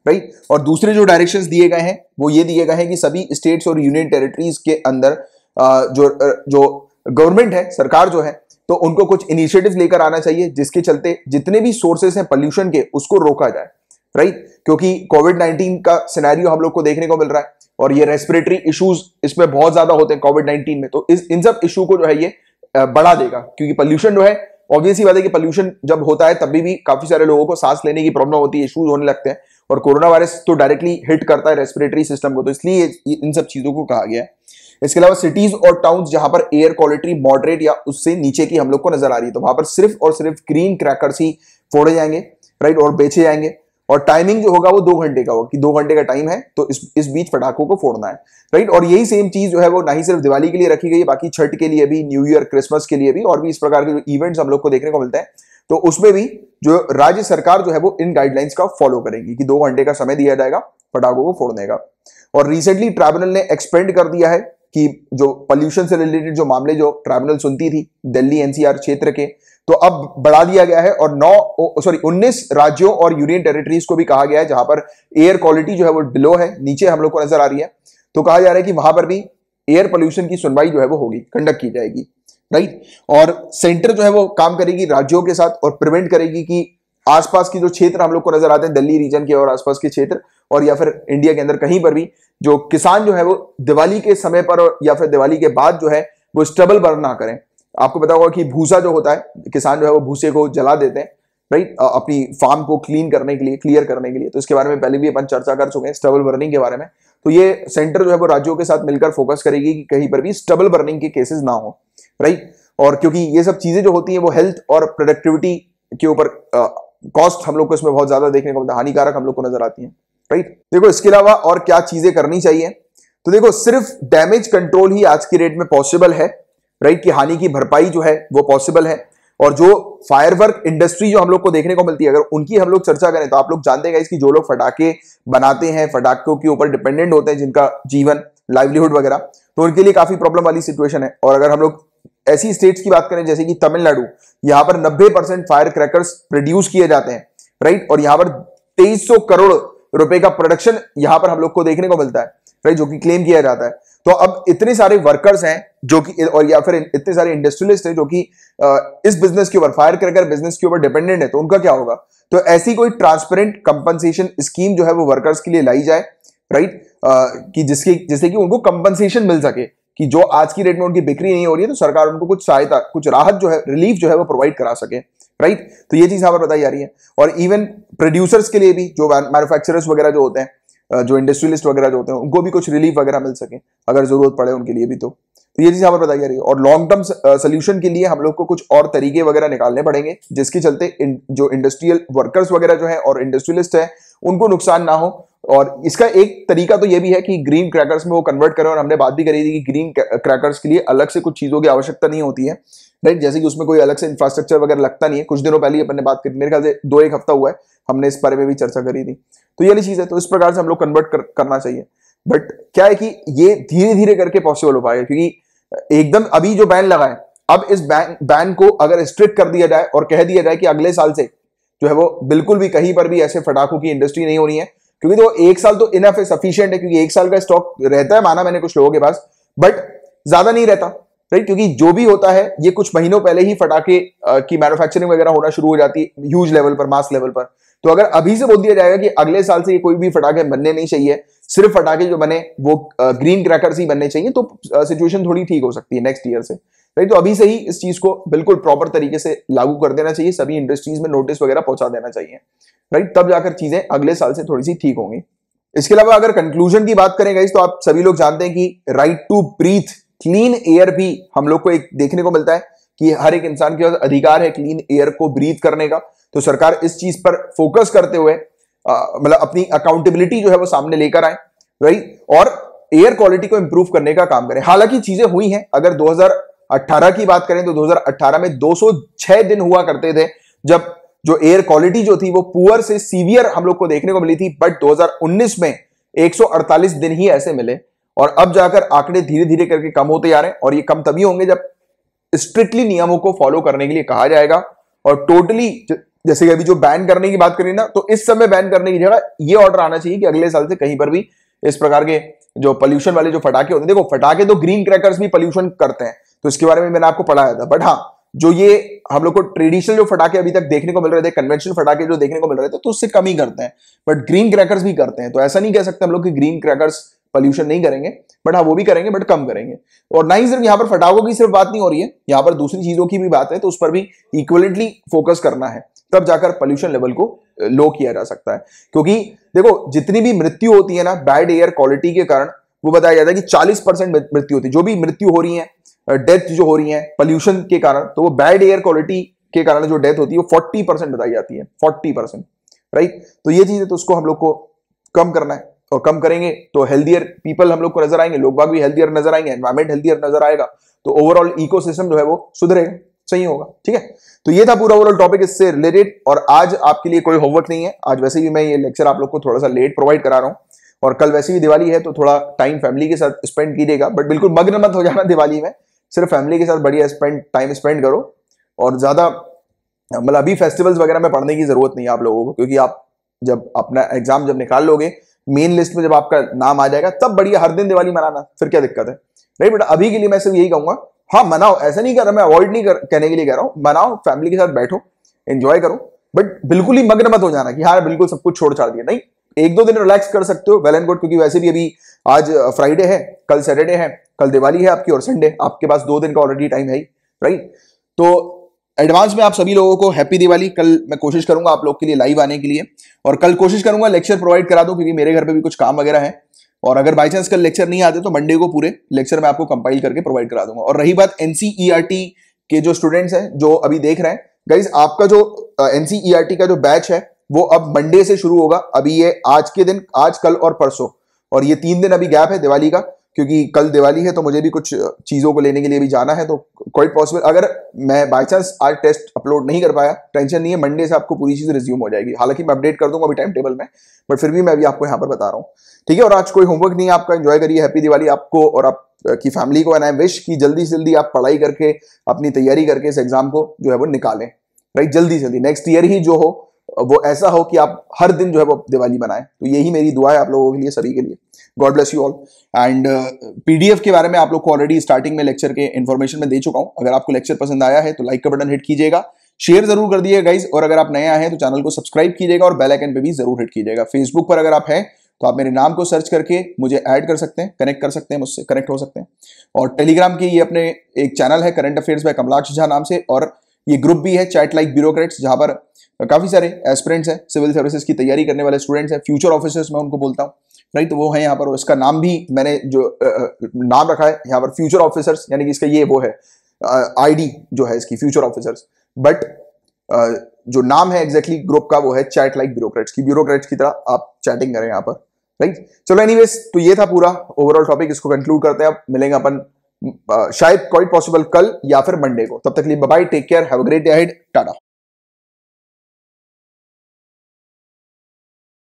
A: राइट। और दूसरे जो डायरेक्शंस दिए गए हैं वो ये दिए गए हैं कि सभी स्टेट्स और यूनियन टेरिटरीज के अंदर जो गवर्नमेंट है, सरकार जो है, तो उनको कुछ इनिशिएटिव लेकर आना चाहिए जिसके चलते जितने भी सोर्सेस हैं पोल्यूशन के उसको रोका जाए, राइट। क्योंकि कोविड-19 का सिनेरियो हम लोग को देखने को मिल रहा है और ये रेस्पिरेटरी इश्यूज इसमें बहुत ज्यादा होते हैं कोविड-19 में, तो इन सब इशू को जो है ये बढ़ा देगा। क्योंकि पोल्यूशन जो है, ऑब्वियसली बात है कि पोल्यूशन जब होता है तभी भी काफी सारे लोगों को सांस लेने की प्रॉब्लम होती है, इश्यूज होने लगते हैं, और कोरोना वायरस तो डायरेक्टली हिट करता है रेस्पिरेटरी सिस्टम को, तो इसलिए इन सब चीजों को कहा गया है। इसके अलावा सिटीज और टाउन्स जहां पर एयर क्वालिटी मॉडरेट या उससे नीचे की हम लोग को नजर आ रही है, तो वहां पर सिर्फ और सिर्फ ग्रीन क्रैकर्स ही फोड़े जाएंगे, राइट, और बेचे जाएंगे। और टाइमिंग जो होगा वो 2 घंटे का होगा कि 2 घंटे का टाइम है तो इस बीच पटाखों को फोड़ना है, राइट। और यही सेम चीज जो है वो ना ही सिर्फ दिवाली के लिए रखी गई है, बाकी छठ के लिए भी, न्यू ईयर, क्रिसमस के लिए भी, और भी इस प्रकार के जो इवेंट्स हम लोग को देखने को मिलते हैं, तो उसमें भी जो राज्य सरकार जो है वो इन गाइडलाइंस का फॉलो करेगी कि 2 घंटे का समय दिया जाएगा पटाखों को फोड़ने का। और रिसेंटली ट्राइब्यूनल ने एक्सपेंड कर दिया है कि जो पोल्यूशन से रिलेटेड जो मामले जो ट्राइब्यूनल सुनती थी दिल्ली एनसीआर क्षेत्र के, तो अब बढ़ा दिया गया है और 19 राज्यों और यूनियन टेरिटरीज को भी कहा गया है जहां पर एयर क्वालिटी जो है वो बिलो है, नीचे हम लोग को नजर आ रही है, तो कहा जा रहा है कि वहां पर भी एयर पोल्यूशन की सुनवाई जो है वो होगी, कंडक्ट की जाएगी, राइट। और सेंटर जो है वो काम करेगी राज्यों के साथ और प्रिवेंट करेगी कि आसपास की जो क्षेत्र हम लोग को नजर आते हैं दिल्ली रीजन के और आसपास के क्षेत्र और या फिर इंडिया के अंदर कहीं पर भी जो किसान जो है वो दिवाली के समय पर या फिर दिवाली के बाद जो है वो स्टबल बर्न ना करें। आपको पता होगा कि भूसा जो होता है, किसान जो है वो भूसे को जला देते हैं, राइट, अपनी फार्म को क्लीन करने के लिए, क्लियर करने के लिए। तो इसके बारे में पहले भी अपन चर्चा कर चुके हैं स्टबल बर्निंग के बारे में। तो ये सेंटर जो है वो राज्यों के साथ मिलकर फोकस करेगी कि कहीं पर भी स्टबल बर्निंग के केसेस ना हो, राइट। और क्योंकि ये सब चीजें जो होती हैं वो हेल्थ और प्रोडक्टिविटी के ऊपर कॉस्ट हम लोग को इसमें बहुत ज्यादा देखने को मिलता है, हानिकारक हम लोग को नजर आती है, राइट। देखो इसके अलावा और क्या चीजें करनी चाहिए, तो देखो सिर्फ डैमेज कंट्रोल ही आज की डेट में पॉसिबल है, राइट, कि हानि की भरपाई जो है वो पॉसिबल है। और जो फायरवर्क इंडस्ट्री जो हम लोग को देखने को मिलती है, अगर उनकी हम लोग चर्चा करें तो आप लोग जानते हैं कि जो लोग फटाके बनाते हैं, फटाकों के ऊपर डिपेंडेंट होते हैं, जिनका जीवन, लाइवलीहुड वगैरह, तो उनके लिए काफी प्रॉब्लम वाली सिचुएशन है। और अगर हम लोग ऐसी स्टेट्स की बात करें जैसे कि तमिलनाडु, यहां पर 90% फायर क्रैकर्स प्रोड्यूस किए जाते हैं, राइट, और यहां पर 2300 करोड़ रुपए का प्रोडक्शन यहां पर हम लोग को देखने को मिलता है, राइट, जो कि क्लेम किया जाता है। तो अब इतने सारे वर्कर्स हैं जो कि, और या फिर इतने सारे इंडस्ट्रियलिस्ट हैं जो कि इस बिजनेस के ऊपर, फायर क्रैकर बिजनेस के ऊपर डिपेंडेंट है, तो उनका क्या होगा। तो ऐसी कोई ट्रांसपेरेंट कंपनसेशन स्कीम जो है वो वर्कर्स के लिए लाई जाए, राइट, कि जिससे कि उनको कंपनसेशन मिल सके कि जो आज की रेट में उनकी बिक्री नहीं हो रही है तो सरकार उनको कुछ सहायता, कुछ राहत जो है, रिलीफ जो है वो प्रोवाइड करा सके, राइट। तो ये चीज यहां पर बताई जा रही है। और इवन प्रोड्यूसर्स के लिए भी, जो मैन्युफैक्चरर्स वगैरह जो होते हैं, जो इंडस्ट्रियलिस्ट वगैरह जो होते हैं, उनको भी कुछ रिलीफ वगैरह मिल सके अगर जरूरत पड़े उनके लिए भी। तो ये चीज यहां पर बताई जा रही है। और लॉन्ग टर्म सोल्यूशन के लिए हम लोग को कुछ और तरीके वगैरह निकालने पड़ेंगे जिसके चलते जो इंडस्ट्रियल वर्कर्स वगैरह जो है और इंडस्ट्रियलिस्ट है उनको नुकसान ना हो। और इसका एक तरीका तो ये भी है कि ग्रीन क्रैकर्स में वो कन्वर्ट करें। और हमने बात भी करी थी कि ग्रीन क्रैकर्स के लिए अलग से कुछ चीजों की आवश्यकता नहीं होती है, राइट, जैसे कि उसमें कोई अलग से इंफ्रास्ट्रक्चर वगैरह लगता नहीं है। कुछ दिनों पहले अपन ने बात करी, मेरे ख्याल से 2-1 हफ्ता हुआ है, हमने इस बारे में भी चर्चा करी थी। तो ये वाली चीज है, तो इस प्रकार से हम लोग कन्वर्ट करना चाहिए। बट क्या है कि ये धीरे धीरे करके पॉसिबल हो पाएगा, क्योंकि एकदम अभी जो बैन लगा है, अब इस बैन को अगर स्ट्रिक्ट कर दिया जाए और कह दिया जाए कि अगले साल से जो है वो बिल्कुल भी कहीं पर भी ऐसे फटाकों की इंडस्ट्री नहीं होनी है, क्योंकि तो 1 साल तो इनफ है, सफिशिएंट है, क्योंकि 1 साल का स्टॉक रहता है, माना मैंने कुछ लोगों के पास, बट ज्यादा नहीं रहता, राइट। क्योंकि जो भी होता है ये कुछ महीनों पहले ही फटाके की मैन्युफैक्चरिंग वगैरह होना शुरू हो जाती है ह्यूज लेवल पर, मास लेवल पर। तो अगर अभी से बोल दिया जाएगा कि अगले साल से ये कोई भी फटाके बनने नहीं चाहिए, सिर्फ फटाके जो बने वो ग्रीन क्रैकर्स ही बनने चाहिए, तो सिचुएशन थोड़ी ठीक हो सकती है नेक्स्ट ईयर से, राइट। तो अभी से ही इस चीज को बिल्कुल प्रॉपर तरीके से लागू कर देना चाहिए, सभी इंडस्ट्रीज में नोटिस वगैरह पहुंचा देना चाहिए, राइट। तब जाकर चीजें अगले साल से थोड़ी सी ठीक होंगी। इसके अलावा अगर कंक्लूजन की बात करें गाइस, तो आप सभी लोग जानते हैं कि right to breathe clean air भी हम लोग को एक देखने को मिलता है कि हर एक इंसान के पास अधिकार है क्लीन एयर को ब्रीथ करने का। तो सरकार इस चीज पर फोकस करते हुए मतलब अपनी अकाउंटेबिलिटी जो है वो सामने लेकर आए, राइट, और एयर क्वालिटी को इंप्रूव करने का काम करें। हालांकि चीजें हुई हैं, अगर 2018 की बात करें तो 2018 में 206 दिन हुआ करते थे जब जो एयर क्वालिटी जो थी वो पुअर से सीवियर हम लोग को देखने को मिली थी, बट 2019 में 148 दिन ही ऐसे मिले, और अब जाकर आंकड़े धीरे धीरे करके कम होते जा रहे हैं। और ये कम तभी होंगे जब स्ट्रिक्टली नियमों को फॉलो करने के लिए कहा जाएगा, और टोटली जैसे कि अभी जो बैन करने की बात करी ना, तो इस समय बैन करने की जगह ये ऑर्डर आना चाहिए कि अगले साल से कहीं पर भी इस प्रकार के जो पोल्यूशन वाले जो फटाके होते हैं, देखो फटाके तो ग्रीन क्रैकर्स भी पोल्यूशन करते हैं, तो इसके बारे में मैंने आपको पढ़ाया था, बट हाँ जो ये हम लोग को ट्रेडिशनल जो फटाके अभी तक देखने को मिल रहे थे, कन्वेंशनल फटाके जो देखने को मिल रहे थे, तो उससे कम ही करते हैं, बट ग्रीन क्रैकर्स भी करते हैं। तो ऐसा नहीं कह सकते हम लोग कि ग्रीन क्रैकर्स पोल्यूशन नहीं करेंगे, बट हाँ वो भी करेंगे, बट कम करेंगे। और ना ही सिर्फ यहाँ पर फटाकों की सिर्फ बात नहीं हो रही है, यहाँ पर दूसरी चीजों की भी बात है, तो उस पर भी इक्वलेंटली फोकस करना है, तब जाकर पोल्यूशन लेवल को लो किया जा सकता है। क्योंकि देखो जितनी भी मृत्यु होती है ना बैड एयर क्वालिटी के कारण, वो बताया जाता है कि 40% मृत्यु होती है, जो भी मृत्यु हो रही है, डेथ जो हो रही है पोल्यूशन के कारण, तो वो बैड एयर क्वालिटी के कारण जो डेथ होती है वो 40% बताई जाती है, 40%, राइट। तो ये चीज है, तो उसको हम लोग को कम करना है, और कम करेंगे तो हेल्दियर पीपल हम लोग को नजर आएंगे, लोग बाग भी हेल्दियर नजर आएंगे, एनवायरमेंट हेल्दियर नजर आएगा, तो ओवरऑल इकोसिस्टम जो है वो सुधरेगा, सही होगा, ठीक है। तो ये था पूरा ओवरऑल टॉपिक इससे रिलेटेड। और आज आपके लिए कोई होमवर्क नहीं है, आज वैसे भी मैं ये लेक्चर आप लोग को थोड़ा सा लेट प्रोवाइड करा रहा हूं, और कल वैसे भी दिवाली है, तो थोड़ा टाइम फैमिली के साथ स्पेंड कीजिएगा, बट बिल्कुल मग्न मत हो जाना दिवाली में, सिर्फ फैमिली के साथ बढ़िया टाइम स्पेंड करो, और ज्यादा मतलब अभी फेस्टिवल्स वगैरह में पढ़ने की जरूरत नहीं है आप लोगों को, क्योंकि आप जब अपना एग्जाम जब निकाल लोगे, मेन लिस्ट में जब आपका नाम आ जाएगा, तब बढ़िया हर दिन दिवाली मनाना, फिर क्या दिक्कत है, राइट। बट अभी के लिए मैं सिर्फ यही कहूंगा, हाँ मनाओ, ऐसा नहीं कर रहा मैं, अवॉइड नहीं कहने के लिए कह रहा हूं, मनाओ, फैमिली के साथ बैठो, एंजॉय करो, बट बिल्कुल ही मग्न मत हो जाना कि हाँ बिल्कुल सब कुछ छोड़ छाड़ दिया, नहीं, एक दो दिन रिलैक्स कर सकते हो, वेल एंड गुड, क्योंकि वैसे भी अभी आज फ्राइडे है, कल सैटरडे है, कल दिवाली है आपकी, और संडे, आपके पास 2 दिन का ऑलरेडी टाइम है, राइट। तो एडवांस में आप सभी लोगों को हैप्पी दिवाली। कल मैं कोशिश करूंगा आप लोग के लिए लाइव आने के लिए, और कल कोशिश करूंगा लेक्चर प्रोवाइड करा दूं, क्योंकि मेरे घर पे भी कुछ काम वगैरह है, और अगर बाई चांस कल लेक्चर नहीं आते तो मंडे को पूरे लेक्चर मैं आपको कंपाइल करके प्रोवाइड करा दूंगा। और रही बात एनसीईआरटी के जो स्टूडेंट्स हैं जो अभी देख रहे हैं गाइज, आपका जो एनसीईआरटी का जो बैच है वो अब मंडे से शुरू होगा। अभी ये आज के दिन, आज कल और परसों, और ये 3 दिन अभी गैप है दिवाली का, क्योंकि कल दिवाली है तो मुझे भी कुछ चीजों को लेने के लिए भी जाना है, तो क्वाइट पॉसिबल अगर मैं बाय चांस आज टेस्ट अपलोड नहीं कर पाया, टेंशन नहीं है, मंडे से आपको पूरी चीज रिज्यूम हो जाएगी। हालांकि मैं अपडेट कर दूंगा अभी टाइम टेबल में, बट फिर भी मैं अभी आपको यहाँ पर बता रहा हूँ, ठीक है। और आज कोई होमवर्क नहीं है आपका, एंजॉय करिए, हैप्पी दिवाली आपको और आपकी फैमिली को, एंड आई विश कि जल्दी से जल्दी आप पढ़ाई करके अपनी तैयारी करके इस एग्जाम को जो है वो निकालें, राइट, जल्दी से जल्दी, नेक्स्ट ईयर ही जो हो वो ऐसा हो कि आप हर दिन जो है वो दिवाली मनाएं। तो यही मेरी दुआ है आप लोगों के लिए, सभी के लिए। God bless you all. And PDF के बारे में आप लोग को ऑलरेडी स्टार्टिंग में लेक्चर के इन्फॉर्मेशन में दे चुका हूं। अगर आपको लेक्चर पसंद आया है तो लाइक का बटन हिट कीजिएगा, शेयर जरूर कर दिएगा गाइज, और अगर आप नए आए हैं तो चैनल को सब्सक्राइब कीजिएगा और बेल आइकन पे भी जरूर हिट कीजिएगा। फेसबुक पर अगर आप हैं तो आप मेरे नाम को सर्च करके मुझे ऐड कर सकते हैं, कनेक्ट कर सकते हैं, मुझसे कनेक्ट हो सकते हैं। और टेलीग्राम के ये अपने एक चैनल है current affairs by Kamalaksh Jha नाम से, और ये ग्रुप भी है चैट लाइक ब्यूरोक्रेट्स, जहां पर काफी सारे एस्पिरेंट्स हैं, सिविल सर्विसेज की तैयारी करने वाले स्टूडेंट्स हैं, फ्यूचर ऑफिसर्स मैं उनको बोलता हूँ, राइट। तो वो है यहाँ पर, और इसका नाम भी मैंने जो नाम रखा है यहाँ पर फ्यूचर ऑफिसर्स, यानी कि इसका ये वो है आईडी जो है इसकी फ्यूचर ऑफिसर्स, बट जो नाम है एग्जैक्टली ग्रुप का वो है चैट लाइक ब्यूरोक्रेट्स की, ब्यूरोक्रेट्स की तरह आप चैटिंग करें यहाँ पर, राइट। चलो एनीवेज, तो ये था पूरा ओवरऑल टॉपिक, इसको कंक्लूड करते हैं। अब मिलेंगे अपन शायद क्वाइट पॉसिबल कल या फिर मंडे को। तब तक के लिए bye bye, take care, have a great day ahead, Tata.